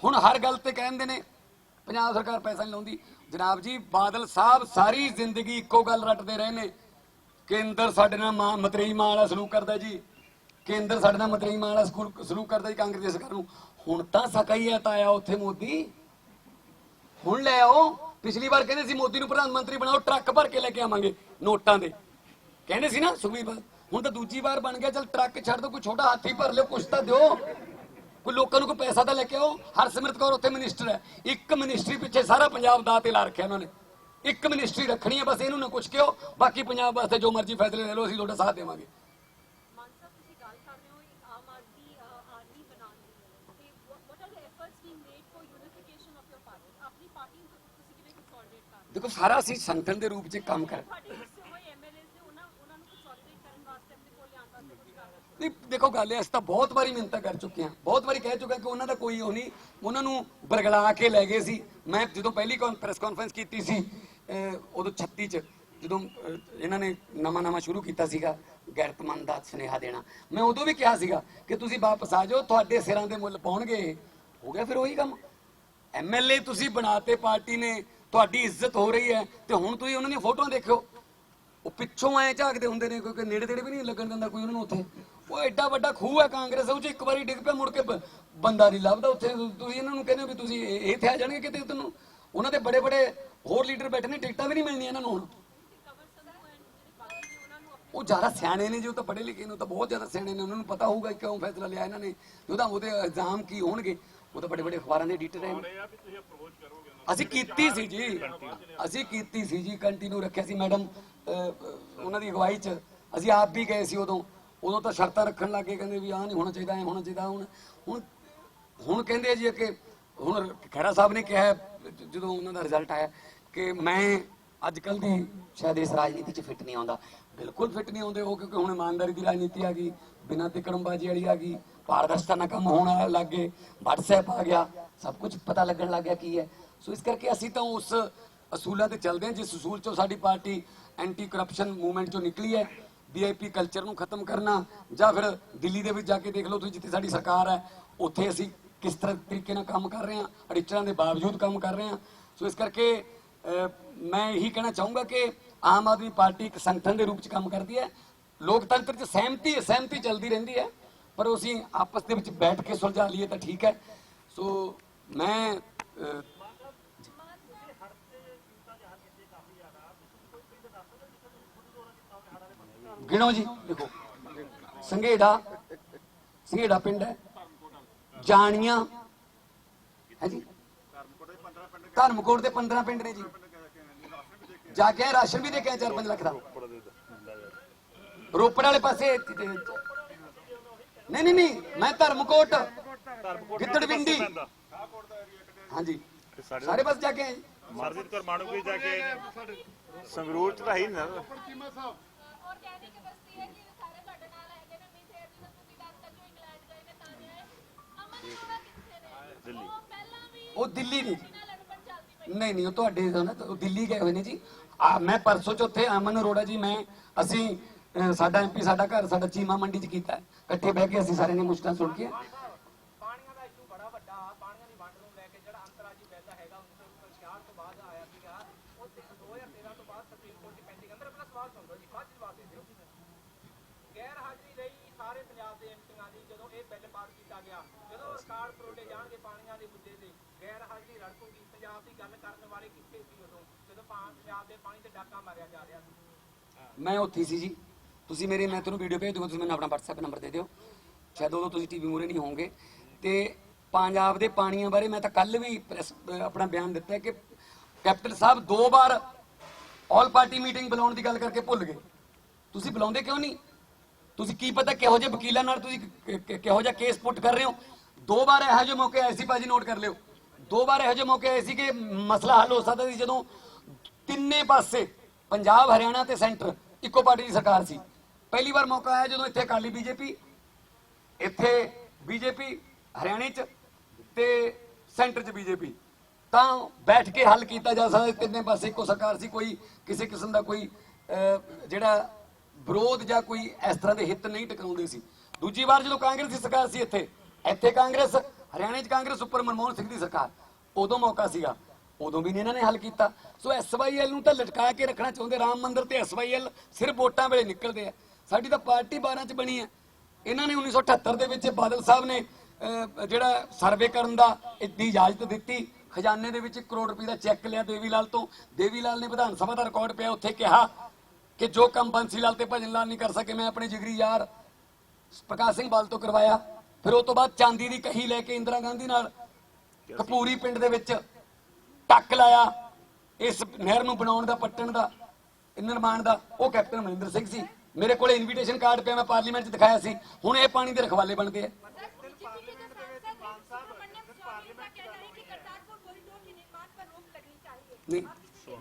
ਹੁਣ ਹਰ ਗੱਲ ਤੇ ਕਹਿੰਦੇ ਨੇ ਪੰਜਾਬ ਸਰਕਾਰ ਪੈਸਾ ਨਹੀਂ ਲਾਉਂਦੀ। ਜਨਾਬ ਜੀ, ਬਾਦਲ ਸਾਹਿਬ ਸਾਰੀ ਜ਼ਿੰਦਗੀ ਇੱਕੋ ਗੱਲ ਰੱਟਦੇ ਰਹੇ ਨੇ, ਕੇਂਦਰ ਸਾਡੇ ਨਾਲ ਮਤਰੇਈ ਮਾਂ ਵਾਲਾ ਸਲੂਕ ਕਰਦਾ ਜੀ, ਕੇਂਦਰ ਸਾਡੇ ਨਾਲ ਮਤਰੇਈ ਮਾਂ ਵਾਲਾ ਸਲੂਕ ਕਰਦਾ ਜੀ ਕਾਂਗਰਸ ਦੀ ਸਰਕਾਰ ਨੂੰ। ਹੁਣ ਤਾਂ ਸਕਾ ਤਾਇਆ ਉੱਥੇ ਮੋਦੀ, ਹੁਣ ਲੈ ਆਓ। ਪਿਛਲੀ ਵਾਰ ਕਹਿੰਦੇ ਸੀ ਮੋਦੀ ਨੂੰ ਪ੍ਰਧਾਨ ਮੰਤਰੀ ਬਣਾਓ, ਟਰੱਕ ਭਰ ਕੇ ਲੈ ਕੇ ਆਵਾਂਗੇ ਨੋਟਾਂ ਦੇ, ਕਹਿੰਦੇ ਸੀ ਨਾ ਸੁਖਬੀਰ ਬਾਦਲ। ਹੁਣ ਤਾਂ ਦੂਜੀ ਵਾਰ ਬਣ ਗਿਆ, ਚਲ ਟਰੱਕ ਛੱਡ ਦੋ, ਕੋਈ ਛੋਟਾ ਹਾਥੀ ਭਰ ਲਿਓ, ਕੁਛ ਤਾਂ ਦਿਓ, ਕੋਈ ਲੋਕਾਂ ਨੂੰ ਕੋਈ ਪੈਸਾ ਤਾਂ ਲੈ ਕੇ ਆਓ। ਹਰਸਿਮਰਤ ਕੌਰ ਉੱਥੇ ਮਿਨਿਸਟਰ ਹੈ, ਇੱਕ ਮਿਨਿਸਟਰੀ ਪਿੱਛੇ ਸਾਰਾ ਪੰਜਾਬ ਦਾ ਤੇ ਲਾ ਰੱਖਿਆ ਉਹਨਾਂ ਨੇ। ਇੱਕ ਮਿਨਿਸਟਰੀ ਰੱਖਣੀ ਹੈ ਬਸ, ਇਹਨੂੰ ਨਾ ਕੁਛ ਕਿਹੋ, ਬਾਕੀ ਪੰਜਾਬ ਵਾਸਤੇ ਜੋ ਮਰਜ਼ੀ ਫੈਸਲੇ ਲੈ ਲਓ, ਅਸੀਂ ਤੁਹਾਡਾ ਸਾਥ ਦੇਵਾਂਗੇ। ਦੇਖੋ ਸਾਰਾ ਅਸੀਂ ਸੰਗਠਨ ਦੇ ਰੂਪ 'ਚ ਕੰਮ ਕਰ, ਨਹੀਂ ਦੇਖੋ ਗੱਲ ਹੈ, ਅਸੀਂ ਤਾਂ ਬਹੁਤ ਵਾਰੀ ਮਿਹਨਤਾਂ ਕਰ ਚੁੱਕੇ ਹਾਂ, ਬਹੁਤ ਵਾਰੀ ਕਹਿ ਚੁੱਕਾ ਕਿ ਉਹਨਾਂ ਦਾ ਕੋਈ ਉਹ ਨਹੀਂ, ਉਹਨਾਂ ਨੂੰ ਬਰਗਲਾ ਕੇ ਲੈ ਗਏ ਸੀ। ਮੈਂ ਜਦੋਂ ਪਹਿਲੀ ਪ੍ਰੈਸ ਕਾਨਫਰੰਸ ਕੀਤੀ ਸੀ ਉਦੋਂ 36 ਚ, ਜਦੋਂ ਇਹਨਾਂ ਨੇ ਨਵਾਂ ਸ਼ੁਰੂ ਕੀਤਾ ਸੀਗਾ ਗੈਰਤਮੰਦ ਦਾ ਸੁਨੇਹਾ ਦੇਣਾ, ਮੈਂ ਉਦੋਂ ਵੀ ਕਿਹਾ ਸੀਗਾ ਕਿ ਤੁਸੀਂ ਵਾਪਸ ਆ ਜਾਓ, ਤੁਹਾਡੇ ਸਿਰਾਂ ਦੇ ਮੁੱਲ ਪਾਉਣਗੇ। ਹੋ ਗਿਆ ਫਿਰ ਉਹੀ ਕੰਮ, ਐਮਐਲਏ ਤੁਸੀਂ ਬਣਾਤੇ, ਪਾਰਟੀ ਨੇ, ਤੁਹਾਡੀ ਇੱਜ਼ਤ ਹੋ ਰਹੀ ਹੈ, ਤੇ ਹੁਣ ਤੁਸੀਂ ਉਹਨਾਂ ਦੀਆਂ ਫੋਟੋਆਂ ਦੇਖਿਓ, ਉਹ ਪਿੱਛੋਂ ਐ ਝਾਕਦੇ ਹੁੰਦੇ ਨੇ, ਕਿਉਂਕਿ ਨੇੜੇ ਤੇੜੇ ਵੀ ਨਹੀਂ ਲੱਗਣ ਦਿੰਦਾ ਕੋਈ ਉਹਨਾਂ ਨੂੰ ਉੱਥੇ। ਉਹ ਐਡਾ ਵੱਡਾ ਖੂਹ ਹੈ ਕਾਂਗਰਸ, ਉਹ 'ਚ ਇੱਕ ਵਾਰੀ ਡਿੱਗ ਪਿਆ ਮੁੜ ਕੇ ਬੰਦਾ ਨਹੀਂ ਲੱਭਦਾ ਉੱਥੇ। ਤੁਸੀਂ ਇਹਨਾਂ ਨੂੰ ਕਹਿੰਦੇ ਹੋ ਵੀ ਤੁਸੀਂ ਇੱਥੇ ਆ ਜਾਣਗੇ ਕਿਤੇ, ਤੁਹਾਨੂੰ ਉਹਨਾਂ ਦੇ ਬੜੇ ਬੜੇ ਹੋਰ ਲੀਡਰ ਬੈਠੇ ਨੇ, ਟਿਕਟਾਂ ਵੀ ਨਹੀਂ ਮਿਲਣੀਆਂ ਇਹਨਾਂ ਨੂੰ ਹੁਣ। ਉਹ ਜ਼ਿਆਦਾ ਸਿਆਣੇ ਨੇ ਜੀ, ਉਹ ਤਾਂ ਪੜ੍ਹੇ ਲਿਖੇ ਨੇ, ਉਹ ਤਾਂ ਬਹੁਤ ਜ਼ਿਆਦਾ ਸਿਆਣੇ ਨੇ, ਉਹਨਾਂ ਨੂੰ ਪਤਾ ਹੋਊਗਾ ਕਿਉਂ ਫੈਸਲਾ ਲਿਆ ਇਹਨਾਂ ਨੇ, ਉਹਦੇ ਇਲਜ਼ਾਮ ਕੀ ਹੋਣਗੇ। ਉਹ ਤਾਂ ਬੜੇ ਬੜੇ ਅਖਬਾਰਾਂ ਦੇ ਐਡੀਟਰ ਹੈ। ਅਸੀਂ ਕੀਤੀ ਸੀ ਜੀ, ਕੰਟੀਨਿਊ ਰੱਖਿਆ ਸੀ ਮੈਡਮ ਉਹਨਾਂ ਦੀ ਅਗਵਾਈ 'ਚ। ਅਸੀਂ ਆਪ ਵੀ ਗਏ ਸੀ ਉਦੋਂ ਤਾਂ ਸ਼ਰਤਾਂ ਰੱਖਣ ਲੱਗੇ, ਕਹਿੰਦੇ ਵੀ ਆਹ ਨਹੀਂ ਹੋਣਾ ਚਾਹੀਦਾ, ਐ ਹੋਣਾ ਚਾਹੀਦਾ। ਹੁਣ ਕਹਿੰਦੇ ਜੀ ਕਿ ਹੁਣ ਖਹਿਰਾ ਸਾਹਿਬ ਨੇ ਕਿਹਾ ਜਦੋਂ ਉਹਨਾਂ ਦਾ ਰਿਜ਼ਲਟ ਆਇਆ ਕਿ ਮੈਂ ਅੱਜ ਕੱਲ ਦੀ ਸ਼ਾਇਦ ਇਸ ਰਾਜਨੀਤੀ 'ਚ ਫਿੱਟ ਨਹੀਂ ਆਉਂਦਾ। ਬਿਲਕੁਲ ਫਿੱਟ ਨਹੀਂ ਆਉਂਦੇ ਉਹ, ਕਿਉਂਕਿ ਹੁਣ ਇਮਾਨਦਾਰੀ ਦੀ ਰਾਜਨੀਤੀ ਆ ਗਈ, ਬਿਨਾਂ ਤਿਕੜਮਬਾਜ਼ੀ ਵਾਲੀ ਆ ਗਈ, ਪਾਰਦਰਸ਼ਤਾ ਨਾਲ ਕੰਮ ਹੋਣ ਲੱਗ ਗਏ, WhatsApp ਆ ਗਿਆ, ਸਭ ਕੁਝ ਪਤਾ ਲੱਗਣ ਲੱਗ ਗਿਆ ਕੀ ਹੈ। ਸੋ ਇਸ ਕਰਕੇ ਅਸੀਂ ਤਾਂ ਉਸ ਅਸੂਲਾਂ ਤੇ ਚੱਲਦੇ ਹਾਂ ਜਿਸ ਅਸੂਲ 'ਚੋਂ ਸਾਡੀ ਪਾਰਟੀ ਐਂਟੀ ਕਰਪਸ਼ਨ ਮੂਵਮੈਂਟ 'ਚੋਂ ਨਿਕਲੀ ਹੈ। VIP ਕਲਚਰ ਨੂੰ ਖਤਮ ਕਰਨਾ, ਜਾਂ ਫਿਰ ਦਿੱਲੀ ਦੇ ਵਿੱਚ ਜਾ ਕੇ ਦੇਖ ਲਓ ਤੁਸੀਂ, ਜਿੱਥੇ ਸਾਡੀ ਸਰਕਾਰ ਹੈ, ਉੱਥੇ ਅਸੀਂ ਕਿਸ ਤਰ੍ਹਾਂ ਤਰੀਕੇ ਨਾਲ ਕੰਮ ਕਰ ਰਹੇ ਹਾਂ, ਅੜਿੱਚਰਾਂ ਦੇ ਬਾਵਜੂਦ ਕੰਮ ਕਰ ਰਹੇ ਹਾਂ। ਸੋ ਇਸ ਕਰਕੇ ਮੈਂ ਇਹੀ ਕਹਿਣਾ ਚਾਹੂੰਗਾ ਕਿ ਆਮ ਆਦਮੀ ਪਾਰਟੀ ਇੱਕ ਸੰਗਠਨ ਦੇ ਰੂਪ 'ਚ ਕੰਮ ਕਰਦੀ ਹੈ। ਲੋਕਤੰਤਰ 'ਚ ਸਹਿਮਤੀ ਚੱਲਦੀ ਰਹਿੰਦੀ ਹੈ, ਪਰ ਅਸੀਂ ਆਪਸ ਦੇ ਵਿੱਚ ਬੈਠ ਕੇ ਸੁਲਝਾ ਲਈਏ ਤਾਂ ਠੀਕ ਹੈ। ਸੋ ਮੈਂ ਗਿਣੋ ਜੀ, ਦੇਖੋ ਸੰਘੇੜਾ ਪਿੰਡ ਹੈ, ਜਾਣੀਆਂ ਹੈ ਜੀ, ਧਰਮਕੋਟ ਦੇ 15 ਪਿੰਡ ਨੇ ਜੀ, ਜਾ ਕੇ ਰਾਸ਼ਨ ਵੀ ਦੇ ਕੇ 4-5 ਲੱਖ ਦਾ। ਰੋਪੜ ਵਾਲੇ ਪਾਸੇ ਨਹੀਂ, ਮੈਂ ਧਰਮਕੋਟ, ਗਿੱਦੜਵਿੰਡੀ, ਹਾਂਜੀ ਸਾਰੇ ਪਾਸੇ ਜਾ ਕੇ ਆਏ। ਸਰਜੀਤ ਕੌਰ ਮਾਣੂਕੀ ਜਾ ਕੇ ਸੰਗਰੂਰ 'ਚ ਤਾਂ ਹੈ ਹੀ ਨਾ। ਉਹ ਦਿੱਲੀ ਨਹੀਂ, ਉਹ ਤੁਹਾਡੇ ਉਹ ਦਿੱਲੀ ਗਏ ਹੋਏ ਨੇ ਜੀ। ਮੈਂ ਪਰਸੋਂ ਚੌਥੇ ਅਮਨ ਅਰੋੜਾ ਜੀ, ਅਸੀਂ ਸਾਡਾ MP ਸਾਡਾ ਘਰ ਸਾਡਾ ਚੀਮਾ ਮੰਡੀ 'ਚ ਕੀਤਾ, ਇਕੱਠੇ ਬਹਿ ਕੇ ਅਸੀਂ ਸਾਰਿਆਂ ਨੇ ਮੁਸ਼ਕਲਾਂ ਸੁਣ ਕੇ। ਪਾਣੀਆਂ ਦਾ ਇਸ਼ੂ ਬੜਾ ਵੱਡਾ, ਪਾਣੀਆਂ ਦੀ ਵੰਡ ਨੂੰ ਲੈ ਕੇ ਜਿਹੜਾ ਅੰਤਰਰਾਜੀ ਫੈਸਲਾ ਹੈਗਾ 1966 ਤੋਂ ਬਾਅਦ ਆਇਆ ਸੀਗਾ, ਉਹ 2013 ਤੋਂ ਬਾਅਦ ਸੁਪਰੀਮ ਕੋਰਟ ਦੀ ਪੈਂਡਿੰਗ ਅੰਦਰ। ਆਪਣਾ ਸਵਾਲ ਸੁਣ ਲਓ ਜੀ, ਬਾਅਦ ਜਵਾਬ ਦੇ ਦਿਓ। ਗੈਰ ਹਾਜ਼ਰੀ ਰਹੀ ਸਾਰੇ ਪੰਜਾਬ ਦੇ ਐਮਪੀਆਂ ਦੀ ਜਦੋਂ ਇਹ ਬਿੱਲ ਪਾਸ ਕੀਤਾ ਗਿਆ, ਜਦੋਂ ਰਿਕਾਰਡ ਪਰੋਲੇ ਜਾਣਗੇ ਪਾਣੀਆਂ ਦੇ ਮੁੱਦੇ ਤੇ, ਗੈਰ ਹਾਜ਼ਰੀ ਰੜਕੂਗੀ। ਪੰਜਾਬ ਦੀ ਗੱਲ ਕਰਨ ਵਾਲੇ ਕਿੱਥੇ ਸੀ ਉਦੋਂ ਜਦੋਂ ਪੰਜਾਬ ਦੇ ਪਾਣੀ ਤੇ ਡਾਕਾ ਮਾਰਿਆ ਜਾ ਰਿਹਾ ਸੀ? ਮੈਂ ਉੱਥੇ ਸੀ ਜੀ। ਤੁਸੀਂ ਮੈਂ ਤੁਹਾਨੂੰ ਵੀਡੀਓ ਭੇਜ ਦੂੰਗਾ, ਤੁਸੀਂ ਮੈਨੂੰ ਆਪਣਾ WhatsApp ਨੰਬਰ ਦੇ ਦਿਓ, ਸ਼ਾਇਦ ਉਦੋਂ ਤੁਸੀਂ TV ਮੂਹਰੇ ਨਹੀਂ ਹੋਵੋਗੇ। ਤੇ ਪੰਜਾਬ ਦੇ ਪਾਣੀਆਂ ਬਾਰੇ ਮੈਂ ਤਾਂ ਕੱਲ ਵੀ ਆਪਣਾ ਬਿਆਨ ਦਿੱਤਾ ਕਿ ਕੈਪਟਨ ਸਾਹਿਬ 2 ਵਾਰ ਆਲ ਪਾਰਟੀ ਮੀਟਿੰਗ ਬੁਲਾਉਣ ਦੀ ਗੱਲ ਕਰਕੇ ਭੁੱਲ ਗਏ। ਤੁਸੀਂ ਬੁਲਾਉਂਦੇ ਕਿਉਂ ਨਹੀਂ? ਤੁਸੀਂ ਕੀ ਪਤਾ ਕਿਹੋ ਜਿਹੇ ਵਕੀਲਾਂ ਨਾਲ ਤੁਸੀਂ ਕਿਹੋ ਜਿਹਾ ਕੇਸ ਪੁੱਟ ਕਰ ਰਹੇ ਹੋ। 2 ਵਾਰ ਇਹੋ ਜਿਹੇ ਮੌਕੇ ਆਏ ਸੀ ਭਾਜੀ, ਨੋਟ ਕਰ ਲਿਓ। 2 ਵਾਰ ਇਹੋ ਜਿਹੇ ਮੌਕੇ ਆਏ ਸੀ ਕਿ ਮਸਲਾ ਹੱਲ ਹੋ ਸਕਦਾ ਸੀ, ਜਦੋਂ ਤਿੰਨੇ ਪਾਸੇ ਪੰਜਾਬ, ਹਰਿਆਣਾ ਤੇ ਸੈਂਟਰ ਇੱਕੋ ਪਾਰਟੀ ਦੀ ਸਰਕਾਰ ਸੀ। ਪਹਿਲੀ ਵਾਰ ਮੌਕਾ ਆਇਆ ਜਦੋਂ ਇੱਥੇ ਅਕਾਲੀ BJP, ਇੱਥੇ BJP ਹਰਿਆਣੇ 'ਚ ਤੇ ਸੈਂਟਰ 'ਚ BJP, ਤਾਂ ਬੈਠ ਕੇ ਹੱਲ ਕੀਤਾ ਜਾ ਸਕਦਾ। ਤਿੰਨੇ ਪਾਸੇ ਇੱਕੋ ਸਰਕਾਰ ਸੀ, ਕੋਈ ਕਿਸੇ ਕਿਸਮ ਦਾ ਕੋਈ ਜਿਹੜਾ ਵਿਰੋਧ ਜਾਂ ਕੋਈ ਇਸ ਤਰ੍ਹਾਂ ਦੇ ਹਿੱਤ ਨਹੀਂ ਟਕਰਾਉਂਦੇ ਸੀ। ਦੂਜੀ ਵਾਰ ਜਦੋਂ ਕਾਂਗਰਸ ਦੀ ਸਰਕਾਰ ਸੀ, ਇੱਥੇ ਕਾਂਗਰਸ, ਹਰਿਆਣੇ 'ਚ ਕਾਂਗਰਸ ਉੱਪਰ ਮਨਮੋਹਨ ਸਿੰਘ ਦੀ ਸਰਕਾਰ, ਉਦੋਂ ਮੌਕਾ ਸੀਗਾ, ਉਦੋਂ ਵੀ ਨਹੀਂ ਇਹਨਾਂ ਨੇ ਹੱਲ ਕੀਤਾ। ਸੋ SYL ਨੂੰ ਤਾਂ ਲਟਕਾ ਕੇ ਰੱਖਣਾ ਚਾਹੁੰਦੇ। ਰਾਮ ਮੰਦਿਰ ਤੇ SYL ਸਿਰਫ ਵੋਟਾਂ ਵੇਲੇ ਨਿਕਲਦੇ ਆ। ਸਾਡੀ ਤਾਂ ਪਾਰਟੀ 12 'ਚ ਬਣੀ ਹੈ। ਇਹਨਾਂ ਨੇ 1978 ਦੇ ਵਿੱਚ ਬਾਦਲ ਸਾਹਿਬ ਨੇ ਜਿਹੜਾ ਸਰਵੇ ਕਰਨ ਦਾ ਦੀ ਇਜਾਜ਼ਤ ਦਿੱਤੀ, ਖਜ਼ਾਨੇ ਦੇ ਵਿੱਚ 1 ਕਰੋੜ ਰੁਪਏ ਦਾ ਚੈੱਕ ਲਿਆ ਦੇਵੀ ਲਾਲ ਤੋਂ। ਦੇਵੀ ਲਾਲ ਨੇ ਵਿਧਾਨ ਸਭਾ ਦਾ ਰਿਕਾਰਡ ਪਿਆ, ਉੱਥੇ ਕਿਹਾ ਕਿ ਜੋ ਕੰਮ ਬੰਸੀ ਲਾਲ ਤੇ ਭਜਨ ਲਾਲ ਨਹੀਂ ਕਰ ਸਕੇ, ਮੈਂ ਆਪਣੇ ਜਿਗਰੀ ਯਾਰ ਪ੍ਰਕਾਸ਼ ਸਿੰਘ ਬਾਲ ਤੋਂ ਕਰਵਾਇਆ। ਫਿਰ ਉਸ ਤੋਂ ਬਾਅਦ ਚਾਂਦੀ ਦੀ ਕਹੀ ਲੈ ਕੇ ਇੰਦਰਾ ਗਾਂਧੀ ਨਾਲ ਕਪੂਰੀ ਪਿੰਡ ਦੇ ਵਿੱਚ ਟੱਕ ਲਾਇਆ ਇਸ ਨਹਿਰ ਨੂੰ ਬਣਾਉਣ ਦਾ, ਪੱਟਣ ਦਾ, ਨਿਰਮਾਣ ਦਾ। ਉਹ ਕੈਪਟਨ ਅਮਰਿੰਦਰ ਸਿੰਘ ਸੀ। ਮੇਰੇ ਕੋਲੇ ਇਨਵੀਟੇਸ਼ਨ ਕਾਰਡ ਪਿਆ, ਮੈਂ ਪਾਰਲੀਮੈਂਟ 'ਚ ਦਿਖਾਇਆ ਸੀ। ਹੁਣ ਇਹ ਪਾਣੀ ਦੇ ਰਖਵਾਲੇ ਬਣਦੇ ਆ।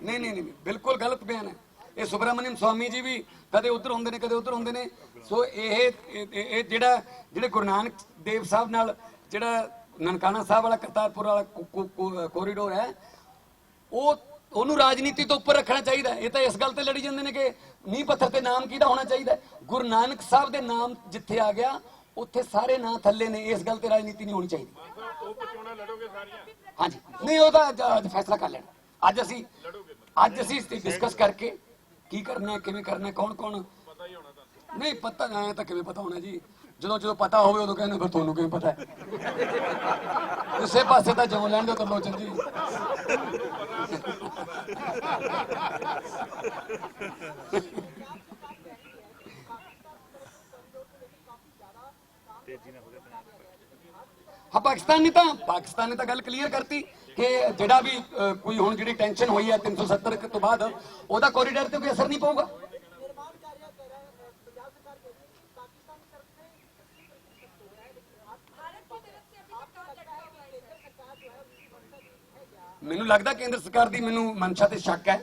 ਨਹੀਂ, ਬਿਲਕੁਲ ਗਲਤ ਬਿਆਨ ਹੈ। ਇਹ ਸੁਬਰਾਮਨਿਅਮ ਸਵਾਮੀ ਜੀ ਵੀ ਕਦੇ ਉੱਧਰ ਹੁੰਦੇ ਨੇ ਕਦੇ ਉੱਧਰ ਹੁੰਦੇ ਨੇ। ਸੋ ਇਹ ਜਿਹੜੇ ਗੁਰੂ ਨਾਨਕ ਦੇਵ ਸਾਹਿਬ ਨਾਲ ਜਿਹੜਾ ਨਨਕਾਣਾ ਸਾਹਿਬ ਵਾਲਾ ਕਰਤਾਰਪੁਰ ਵਾਲਾ ਕੋਰੀਡੋਰ ਹੈ ਉਹਨੂੰ ਰਾਜਨੀਤੀ ਤੋਂ ਉੱਪਰ ਰੱਖਣਾ ਚਾਹੀਦਾ। ਇਹ ਤਾਂ ਇਸ ਗੱਲ ਤੇ ਲੜੀ ਜਾਂਦੇ ਨੇ ਕਿ ਨੀਂਹ ਪੱਥਰ ਤੇ ਨਾਮ ਕਿਹਦਾ ਹੋਣਾ ਚਾਹੀਦਾ। ਗੁਰੂ ਨਾਨਕ ਸਾਹਿਬ ਦੇ ਨਾਮ ਜਿੱਥੇ ਆ ਗਿਆ ਉੱਥੇ ਸਾਰੇ ਨਾਂ ਥੱਲੇ ਨੇ। ਇਸ ਗੱਲ ਤੇ ਰਾਜਨੀਤੀ ਨਹੀਂ ਹੋਣੀ ਚਾਹੀਦੀ। ਹਾਂਜੀ ਨਹੀਂ ਉਹ ਤਾਂ ਅੱਜ ਫੈਸਲਾ ਕਰ ਲੈਣਾ। ਅੱਜ ਅਸੀਂ ਡਿਸਕਸ ਕਰਕੇ ਕੀ ਕਰਨਾ ਕਿਵੇਂ ਕਰਨਾ ਕੌਣ ਨਹੀਂ ਪਤਾ ਐ ਤਾਂ ਕਿਵੇਂ ਪਤਾ ਹੋਣਾ ਜੀ। ਜਦੋਂ ਪਤਾ ਹੋਵੇ ਉਦੋਂ ਕਹਿੰਦੇ ਫਿਰ ਤੁਹਾਨੂੰ ਕਿਵੇਂ ਪਤਾ ਹੈ। ਉਸੇ ਪਾਸੇ ਤਾਂ ਜਮ ਲੈਣ ਦਿਓ ਤਰਲੋਚਨ ਜੀ। ਹਾਂ ਪਾਕਿਸਤਾਨ ਨੇ ਤਾਂ ਗੱਲ ਕਲੀਅਰ ਕਰਤੀ ਕਿ ਜਿਹੜਾ ਵੀ ਕੋਈ ਹੁਣ ਜਿਹੜੀ ਟੈਨਸ਼ਨ ਹੋਈ ਹੈ 370 ਤੋਂ ਬਾਅਦ ਉਹਦਾ ਕੋਰੀਡੋਰ ਤੇ ਕੋਈ ਅਸਰ ਨਹੀਂ ਪਊਗਾ। ਮੈਨੂੰ ਲੱਗਦਾ ਕੇਂਦਰ ਸਰਕਾਰ ਦੀ ਮੈਨੂੰ ਮਨਸ਼ਾ ਤੇ ਸ਼ੱਕ ਹੈ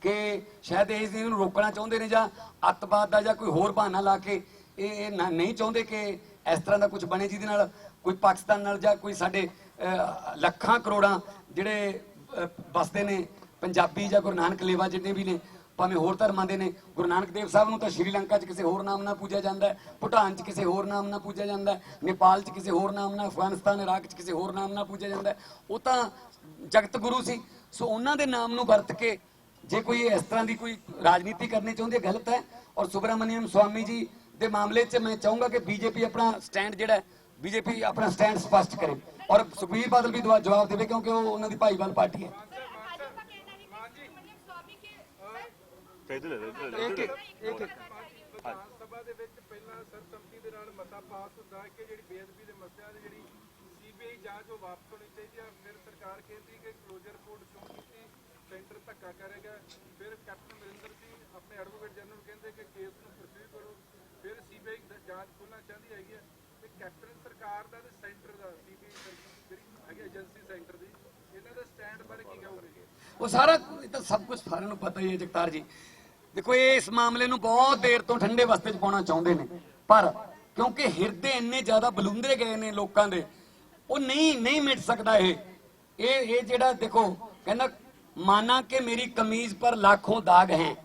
ਕਿ ਸ਼ਾਇਦ ਇਸ ਨੂੰ ਰੋਕਣਾ ਚਾਹੁੰਦੇ ਨੇ ਜਾਂ ਅੱਤਵਾਦ ਦਾ ਜਾਂ ਕੋਈ ਹੋਰ ਬਹਾਨਾ ਲਾ ਕੇ ਇਹ ਨਹੀਂ ਚਾਹੁੰਦੇ ਕਿ ਇਸ ਤਰ੍ਹਾਂ ਦਾ ਕੁਝ ਬਣੇ ਜਿਹਦੇ ਨਾਲ ਕੋਈ ਪਾਕਿਸਤਾਨ ਨਾਲ ਜਾਂ ਕੋਈ ਸਾਡੇ ਲੱਖਾਂ ਕਰੋੜਾਂ ਜਿਹੜੇ ਵਸਦੇ ਨੇ ਪੰਜਾਬੀ ਜਾਂ ਗੁਰੂ ਨਾਨਕ ਲੇਵਾ ਜਿੰਨੇ ਵੀ ਨੇ ਭਾਵੇਂ ਹੋਰ ਧਰਮਾਂ ਦੇ ਨੇ। ਗੁਰੂ ਨਾਨਕ ਦੇਵ ਸਾਹਿਬ ਨੂੰ ਤਾਂ ਸ਼੍ਰੀਲੰਕਾ 'ਚ ਕਿਸੇ ਹੋਰ ਨਾਮ ਨਾਲ ਪੂਜਿਆ ਜਾਂਦਾ ਹੈ, ਭੂਟਾਨ 'ਚ ਕਿਸੇ ਹੋਰ ਨਾਮ ਨਾਲ ਪੂਜਿਆ ਜਾਂਦਾ ਹੈ, ਨੇਪਾਲ 'ਚ ਕਿਸੇ ਹੋਰ ਨਾਮ ਨਾਲ, ਅਫਗਾਨਿਸਤਾਨ ਇਰਾਕ 'ਚ ਕਿਸੇ ਹੋਰ ਨਾਮ ਨਾਲ ਪੂਜਿਆ ਜਾਂਦਾ ਹੈ। ਉਹ ਤਾਂ ਜਗਤ ਗੁਰੂ ਸੀ। ਸੋ ਉਹਨਾਂ ਦੇ ਨਾਮ ਨੂੰ ਵਰਤ ਕੇ ਜੇ ਕੋਈ ਇਸ ਤਰ੍ਹਾਂ ਦੀ ਕੋਈ ਰਾਜਨੀਤੀ ਕਰਨੀ ਚਾਹੁੰਦੀ ਹੈ ਗਲਤ ਹੈ। ਔਰ ਸੁਬਰਾਮਨਿਅਮ ਸਵਾਮੀ ਜੀ ਦੇ ਮਾਮਲੇ 'ਚ ਮੈਂ ਚਾਹੂੰਗਾ ਕਿ ਬੀਜੇਪੀ ਆਪਣਾ ਸਟੈਂਡ ਜਿਹੜਾ ਬੀਜੇਪੀ ਆਪਣਾ ਸਟੈਂਡ ਸਪਸ਼ਟ ਕਰੇ ਔਰ ਸੁਖਬੀਰ ਬਾਦਲ ਵੀ ਜਵਾਬ ਦੇਵੇ ਕਿਉਂਕਿ ਉਹ ਉਹਨਾਂ ਦੀ ਭਾਈਵਾਲ ਪਾਰਟੀ ਹੈ। ਵਿਧਾਨ ਸਭਾ ਦੇ ਵਿੱਚ ਪਹਿਲਾਂ ਸਰਬਸੰਮਤੀ ਦੇ ਨਾਲ ਮਤਾ ਪਾਸ ਹੁੰਦਾ ਹੈ ਕਿ ਜਿਹੜੀ ਬੇਅਦਬੀ ਦੇ ਮਸਲਿਆਂ ਦੀ ਜਿਹੜੀ ਸੀਬੀਆਈ ਜਾਂਚ ਉਹ ਵਾਪਸ ਹੋਣੀ ਚਾਹੀਦੀ ਹੈ। ਫਿਰ ਸਰਕਾਰ ਕਹਿੰਦੀ ਕਿ ਕਲੋਜ਼ਰ ਰਿਪੋਰਟ ਕਿਉਂ ਕੀਤੀ, ਸੈਂਟਰ ਧੱਕਾ ਕਰੇਗਾ। ਫਿਰ ਕੈਪਟਨ ਅਮਰਿੰਦਰ ਸਿੰਘ ਆਪਣੇ ਐਡਵੋਕੇਟ ਜਨਰਲ ਕਹਿੰਦੇ ਕਿ ਕੇਸ ਨੂੰ ਪ੍ਰੋਸੀਡ ਕਰੋ। ਫਿਰ ਸੀਬੀਆਈ ਜਾਂਚ ਖੋਲ੍ਹਣਾ ਚਾਹੁੰਦੀ ਹੈਗੀ ਹੈ ਤੇ ਕੈਪਟਨ ਸਰਕਾਰ ਦਾ ਤੇ ਸੈਂਟਰ ਦਾ ਸੀਬੀਆਈ ਜਿਹੜੀ ਹੈਗੀ ਏਜੰਸੀ ਸੈਂਟਰ ਦੀ ਇਹਨਾਂ ਦਾ ਸਟੈਂਡ ਬਾਰੇ ਕੀ ਕਹੋਗੇ? ਉਹ ਸਾਰਾ ਇਹ ਤਾਂ ਸਭ ਕੁਝ ਸਾਰਿਆਂ ਨੂੰ ਪਤਾ ਹੀ ਹੈ ਜਗਤਾਰ ਜੀ। ਦੇਖੋ ਇਹ ਇਸ ਮਾਮਲੇ ਨੂੰ ਬਹੁਤ ਦੇਰ ਤੋਂ ਠੰਡੇ ਵਸਤੇ 'ਚ ਪਾਉਣਾ ਚਾਹੁੰਦੇ ਨੇ ਪਰ ਕਿਉਂਕਿ ਹਿਰਦੇ ਇੰਨੇ ਜ਼ਿਆਦਾ ਬਲੂੰਦਰੇ ਗਏ ਨੇ ਲੋਕਾਂ ਦੇ ਉਹ ਨਹੀਂ ਮਿਟ ਸਕਦਾ। ਇਹ ਜਿਹੜਾ ਦੇਖੋ ਕਹਿੰਦਾ माना कि मेरी कमीज पर लाखों दाग हैं।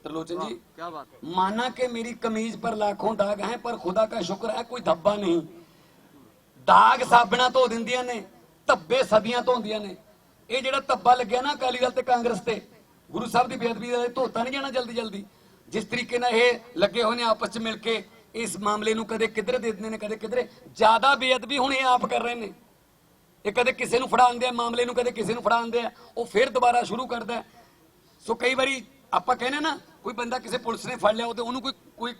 त्रिलोचन जी क्या बात है। माना कि मेरी कमीज पर लाखों दाग हैं पर खुदा का शुक्र है कोई धब्बा नहीं। दाग साबना धो दिंदियां ने, धब्बे सदियां धोंदियां ने। ये ਜਿਹੜਾ ਧੱਬਾ ਲੱਗਿਆ ਨਾ ਅਕਾਲੀ ਦਲ ਤੇ ਕਾਂਗਰਸ ਤੇ ਗੁਰੂ ਸਾਹਿਬ ਦੀ ਬੇਅਦਬੀ ਦਾ ਧੋਤਾ ਨਹੀਂ ਜਾਣਾ ਜਲਦੀ ਜਿਸ ਤਰੀਕੇ ਨਾਲ ਇਹ ਲੱਗੇ ਹੋਏ ਨੇ ਆਪਸ ਚ ਮਿਲ ਕੇ ਇਸ ਮਾਮਲੇ ਨੂੰ ਕਦੇ ਕਿਧਰੇ ਦੇ ਦਿੰਦੇ ਨੇ ਕਦੇ ਕਿਧਰੇ। ਜ਼ਿਆਦਾ ਬੇਅਦਬੀ ਹੁਣ ਇਹ ਆਪ ਕਰ ਰਹੇ ਨੇ। ਇਹ ਕਦੇ ਕਿਸੇ ਨੂੰ ਫੜਾਉਂਦੇ ਆ ਮਾਮਲੇ ਨੂੰ, ਕਦੇ ਕਿਸੇ ਨੂੰ ਫੜਾਉਂਦੇ ਆ, ਉਹ ਫਿਰ ਦੁਬਾਰਾ ਸ਼ੁਰੂ ਕਰਦਾ। ਸੋ ਕਈ ਵਾਰੀ ਆਪਾਂ ਕਹਿੰਦੇ ਨਾ ਕੋਈ ਬੰਦਾ ਕਿਸੇ ਪੁਲਿਸ ਨੇ ਫੜ ਲਿਆ ਤੇ ਉਹਨੂੰ ਕੋਈ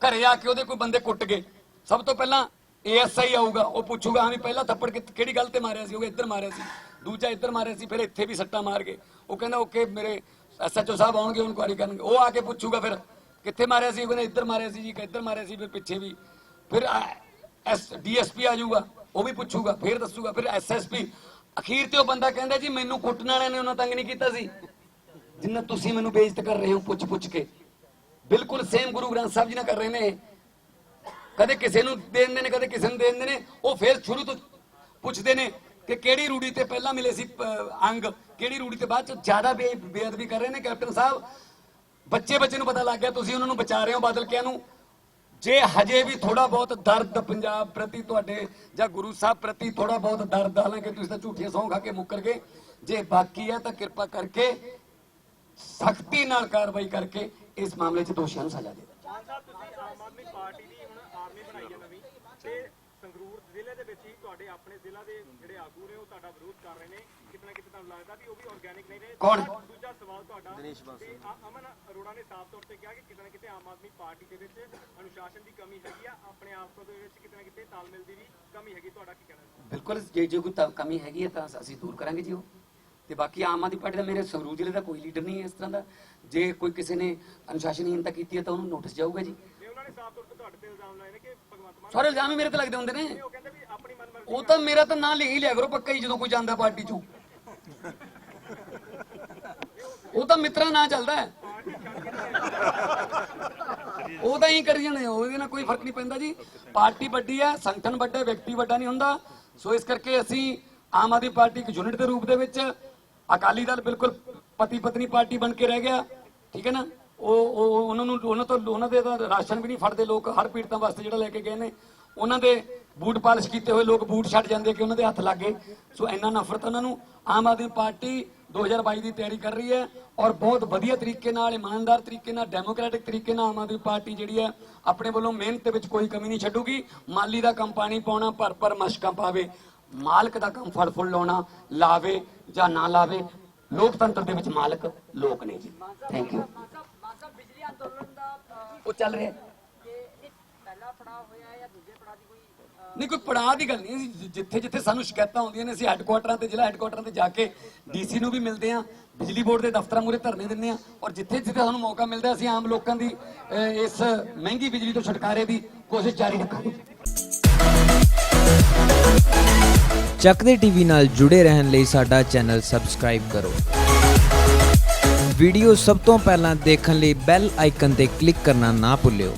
ਘਰੇ ਆ ਕੇ ਉਹਦੇ ਕੋਈ ਬੰਦੇ ਕੁੱਟ ਗਏ, ਸਭ ਤੋਂ ਪਹਿਲਾਂ ASI ਆਊਗਾ, ਉਹ ਪੁੱਛੂਗਾ ਹਾਂ ਵੀ ਪਹਿਲਾ ਥੱਪੜ ਕਿਹੜੀ ਗੱਲ ਤੇ ਮਾਰਿਆ ਸੀ, ਉਹ ਇੱਧਰ ਮਾਰਿਆ ਸੀ, ਦੂਜਾ ਇੱਧਰ ਮਾਰਿਆ ਸੀ, ਫਿਰ ਇੱਥੇ ਵੀ ਸੱਟਾ ਮਾਰ ਗਏ। ਉਹ ਕਹਿੰਦਾ ਓਕੇ ਮੇਰੇ SHO ਸਾਹਿਬ ਆਉਣਗੇ ਇਨਕੁਆਇਰੀ ਕਰਨਗੇ। ਉਹ ਆ ਕੇ ਪੁੱਛੂਗਾ ਫਿਰ ਕਿੱਥੇ ਮਾਰਿਆ ਸੀ, ਉਹ ਕਹਿੰਦਾ ਇੱਧਰ ਮਾਰਿਆ ਸੀ ਜੀ, ਇੱਧਰ ਮਾਰਿਆ ਸੀ, ਫਿਰ ਪਿੱਛੇ ਵੀ, ਫਿਰ DSP ਆ ਜਾਊਗਾ, ਉਹ ਵੀ ਪੁੱਛੂਗਾ, ਫਿਰ ਦੱਸੂਗਾ, ਫਿਰ SSP। ਅਖੀਰ ਤੇ ਉਹ ਬੰਦਾ ਕਹਿੰਦਾ ਜੀ ਮੈਨੂੰ ਕੁੱਟਣ ਵਾਲਿਆਂ ਨੇ ਉਹਨਾਂ ਤੰਗ ਨਹੀਂ ਕੀਤਾ ਸੀ ਜਿੰਨਾ ਤੁਸੀਂ ਮੈਨੂੰ ਬੇਇੱਜ਼ਤ ਕਰ ਰਹੇ ਹੋ ਪੁੱਛ ਕੇ। ਬਿਲਕੁਲ ਸੇਮ ਗੁਰੂ ਗ੍ਰੰਥ ਸਾਹਿਬ ਜੀ ਨਾਲ ਕਰ ਰਹੇ ਨੇ। ਕਦੇ ਕਿਸੇ ਨੂੰ ਦੇ ਦਿੰਦੇ ਨੇ, ਕਦੇ ਕਿਸੇ ਨੂੰ ਦੇ ਦਿੰਦੇ ਨੇ। ਉਹ ਫਿਰ ਸ਼ੁਰੂ ਤੋਂ ਪੁੱਛਦੇ ਨੇ ਕਿ ਕਿਹੜੀ ਰੂੜੀ ਤੇ ਪਹਿਲਾਂ ਮਿਲੇ ਸੀ ਅੰਗ, ਕਿਹੜੀ ਰੂੜੀ ਤੇ ਬਾਅਦ ਚ ਜ਼ਿਆਦਾ ਬੇਅਦਬੀ ਕਰ ਰਹੇ ਨੇ। ਕੈਪਟਨ ਸਾਹਿਬ ਬੱਚੇ ਨੂੰ ਪਤਾ ਲੱਗ ਗਿਆ ਤੁਸੀਂ ਉਹਨਾਂ ਨੂੰ ਬਚਾ ਰਹੇ ਹੋ ਬਾਦਲ ਕਿਆਂ ਨੂੰ। ਜੇ ਹਜੇ ਵੀ ਥੋੜਾ ਬਹੁਤ ਦਰਦ ਪੰਜਾਬ ਪ੍ਰਤੀ ਤੁਹਾਡੇ ਜਾਂ ਗੁਰੂ ਸਾਹਿਬ ਪ੍ਰਤੀ ਥੋੜਾ ਬਹੁਤ ਦਰਦ, ਹਾਲਾਂਕਿ ਤੁਸੀਂ ਤਾਂ ਝੂਠੀਆਂ ਸਹੁੰ ਖਾ ਕੇ ਮੁੱਕਰ ਗਏ, ਜੇ ਬਾਕੀ ਹੈ ਤਾਂ ਕਿਰਪਾ ਕਰਕੇ ਸਖਤੀ ਨਾਲ ਕਾਰਵਾਈ ਕਰਕੇ ਇਸ ਮਾਮਲੇ 'ਚ ਦੋਸ਼ੀਆਂ ਨੂੰ ਸਜ਼ਾ ਦੇ ਦਿਓ। ਤੁਸੀਂ ਆਮ ਆਦਮੀ ਪਾਰਟੀ ਦੀ ਹੁਣ ਆਰਮੀ ਬਣਾਈ ਹੈ ਨਵੀਂ ਤੇ ਸੰਗਰੂਰ ਜ਼ਿਲ੍ਹੇ ਦੇ ਵਿੱਚ ਹੀ ਤੁਹਾਡੇ ਆਪਣੇ ਜ਼ਿਲ੍ਹਾ ਦੇ ਜਿਹੜੇ ਆਗੂ ਨੇ ਉਹ ਤੁਹਾਡਾ ਵਿਰੋਧ ਕਰ ਰਹੇ ਨੇ। ਕਿਤਨਾ ਕਿਤੇ ਤੁਹਾਨੂੰ ਲੱਗਦਾ ਵੀ ਉਹ ਵੀ ਆਰਗੈਨਿਕ ਨਹੀਂ ਰਹੇ? ਕੌਣ? ਦੂਜਾ ਸਵਾਲ ਤੁਹਾਡਾ ਤੇ ਅਮਨ ਅਰੋੜਾ ਨੇ ਸਾਫ਼ ਤੌਰ ਤੇ ਕਿਹਾ ਕਿ ਕਿਤੇ ਨਾ ਕਿਤੇ ਆਮ ਆਦਮੀ ਪਾਰਟੀ ਦੇ ਵਿੱਚ ਅਨੁਸ਼ਾਸਨ ਦੀ ਕਮੀ ਹੈਗੀ ਆ, ਆਪਣੇ ਆਪ ਦੇ ਵਿੱਚ ਕਿਤੇ ਨਾ ਕਿਤੇ ਤਾਲਮੇਲ ਦੀ ਵੀ ਕਮੀ ਹੈਗੀ। ਤੁਹਾਡਾ ਕੀ ਕਹਿਣਾ? ਬਿਲਕੁਲ ਜੇ ਕੋਈ ਕਮੀ ਹੈਗੀ ਹੈ ਤਾਂ ਅਸੀਂ ਦੂਰ ਕਰਾਂਗੇ ਜੀ ਉਹ। ਤੇ ਬਾਕੀ ਆਮ ਆਦਮੀ ਪਾਰਟੀ ਦਾ ਮੇਰੇ ਸੰਗਰੂਰ ਜ਼ਿਲ੍ਹੇ ਦਾ ਕੋਈ ਲੀਡਰ ਨਹੀਂ ਹੈ ਇਸ ਤਰ੍ਹਾਂ ਦਾ। ਜੇ ਕੋਈ ਕਿਸੇ ਨੇ ਅਨੁਸ਼ਾਸਨਹੀਨਤਾ ਕੀਤੀ ਹੈ ਤਾਂ ਉਹਨੂੰ ਨੋਟਿਸ ਜਾਊਗਾ ਜੀ। ਉਹਨਾਂ ਨੇ ਸਾਫ਼ ਤੌਰ ਤੇ ਤੁਹਾਡੇ ਤੇ ਇਲਜ਼ਾਮ ਲਾਏ ਨੇ ਕਿ ਭਗਵੰਤ ਮਾਨ ਸਾਰੇ ਇਲਜ਼ਾਮ ਹੀ ਮੇਰੇ ਤੇ ਲੱਗਦੇ ਹੁੰਦੇ ਨੇ। ਉਹ ਕਹਿੰਦੇ ਵੀ ਆਪਣੀ ਮਨਮਰਜ਼ੀ ਉਹ ਤਾਂ ਮੇਰਾ ਤਾਂ ਨਾਂ ਲਿਖ ਹੀ ਲਿਆ ਕਰੋ ਪੱਕਾ ਹੀ ਜਦੋਂ ਕੋਈ ਜਾਂਦਾ ਪਾਰਟੀ ਚੋਂ। ਉਹ ਤਾਂ ਮਿੱਤਰਾਂ ਨਾਲ ਚੱਲਦਾ ਹੈ, ਉਹ ਤਾਂ ਹੀ ਕਰੀ ਜਾਣੇ, ਉਹਦੇ ਨਾਲ ਕੋਈ ਫਰਕ ਨਹੀਂ ਪੈਂਦਾ ਜੀ। ਪਾਰਟੀ ਵੱਡੀ ਹੈ, ਸੰਗਠਨ ਵੱਡਾ, ਵਿਅਕਤੀ ਵੱਡਾ ਨਹੀਂ ਹੁੰਦਾ। ਸੋ ਇਸ ਕਰਕੇ ਅਸੀਂ ਆਮ ਆਦਮੀ ਪਾਰਟੀ ਇੱਕ ਯੂਨਿਟ ਦੇ ਰੂਪ ਦੇ ਵਿੱਚ, ਅਕਾਲੀ ਦਲ ਬਿਲਕੁਲ ਪਤੀ ਪਤਨੀ ਪਾਰਟੀ ਬਣ ਕੇ ਰਹਿ ਗਿਆ, ਠੀਕ ਹੈ ਨਾ। ਉਹਨਾਂ ਦੇ ਤਾਂ ਰਾਸ਼ਨ ਵੀ ਨਹੀਂ ਫੜਦੇ ਲੋਕ, ਹਰ ਪੀੜਤਾਂ ਵਾਸਤੇ ਜਿਹੜਾ ਲੈ ਕੇ ਗਏ ਨੇ, ਉਹਨਾਂ ਦੇ ਬੂਟ ਪਾਲਿਸ਼ ਕੀਤੇ ਹੋਏ ਲੋਕ ਬੂਟ ਛੱਡ ਜਾਂਦੇ ਕਿ ਉਹਨਾਂ ਦੇ ਹੱਥ ਲੱਗੇ। ਸੋ ਇੰਨਾ ਨਫ਼ਰਤ ਉਹਨਾਂ ਨੂੰ। ਆਮ ਆਦਮੀ ਪਾਰਟੀ 2022 ਦੀ ਤਿਆਰੀ ਕਰ ਰਹੀ ਹੈ ਔਰ ਬਹੁਤ ਵਧੀਆ ਤਰੀਕੇ ਨਾਲ, ਇਮਾਨਦਾਰ ਤਰੀਕੇ ਨਾਲ, ਡੈਮੋਕ੍ਰੈਟਿਕ ਤਰੀਕੇ ਨਾਲ ਆਮ ਆਦਮੀ ਪਾਰਟੀ ਜਿਹੜੀ ਹੈ ਆਪਣੇ ਵੱਲੋਂ ਮਿਹਨਤ ਦੇ ਵਿੱਚ ਕੋਈ ਕਮੀ ਨਹੀਂ ਛੱਡੂਗੀ। ਮਾਲੀ ਦਾ ਕੰਮ ਪਾਣੀ ਪਾਉਣਾ, ਭਰ ਮਸ਼ਕਾਂ ਪਾਵੇ, ਮਾਲਕ ਦਾ ਕੰਮ ਫਲ ਫੁੱਲ ਲਾਉਣਾ, ਲਾਵੇ ਜਾਂ ਨਾ ਲਾਵੇ, ਲੋਕਤੰਤਰ ਦੇ ਵਿੱਚ ਮਾਲਕ ਲੋਕ ਨੇ ਜੀ। Thank you. ਬਿਜਲੀ ਅੰਦੋਲਨ ਦਾ ਉਹ ਚੱਲ ਰਿਹਾ ਪਹਿਲਾ ਪੜਾਅ ਹੋਇਆ ਜਾਂ ਦੂਜੇ ਪੜਾਅ ਦੀ ਕੋਈ ਨਹੀਂ, ਕੋਈ ਪੜਾਅ ਦੀ ਗੱਲ ਨਹੀਂ। ਜਿੱਥੇ ਜਿੱਥੇ ਸਾਨੂੰ ਸ਼ਿਕਾਇਤਾਂ ਆਉਂਦੀਆਂ ਨੇ, ਅਸੀਂ ਹੈੱਡਕੁਆਟਰਾਂ ਤੇ, ਜ਼ਿਲ੍ਹਾ ਹੈੱਡਕੁਆਟਰਾਂ ਤੇ ਜਾ ਕੇ ਡੀਸੀ ਨੂੰ ਵੀ ਮਿਲਦੇ ਹਾਂ, ਬਿਜਲੀ ਬੋਰਡ ਦੇ ਦਫ਼ਤਰਾਂ ਮੂਹਰੇ ਧਰਨੇ ਦਿੰਦੇ ਹਾਂ, ਔਰ ਜਿੱਥੇ ਜਿੱਥੇ ਸਾਨੂੰ ਮੌਕਾ ਮਿਲਦਾ ਅਸੀਂ ਆਮ ਲੋਕਾਂ ਦੀ ਇਸ ਮਹਿੰਗੀ ਬਿਜਲੀ ਤੋਂ ਛੁਟਕਾਰੇ ਦੀ ਕੋਸ਼ਿਸ਼ ਜਾਰੀ ਰੱਖਾਂਗੇ। ਚੱਕਦੇ ਟੀਵੀ ਨਾਲ ਜੁੜੇ ਰਹਿਣ ਲਈ ਸਾਡਾ ਚੈਨਲ ਸਬਸਕ੍ਰਾਈਬ ਕਰੋ। ਵੀਡੀਓ ਸਭ ਤੋਂ ਪਹਿਲਾਂ ਦੇਖਣ ਲਈ ਬੈਲ ਆਈਕਨ ਤੇ ਕਲਿੱਕ ਕਰਨਾ ਨਾ ਭੁੱਲਿਓ।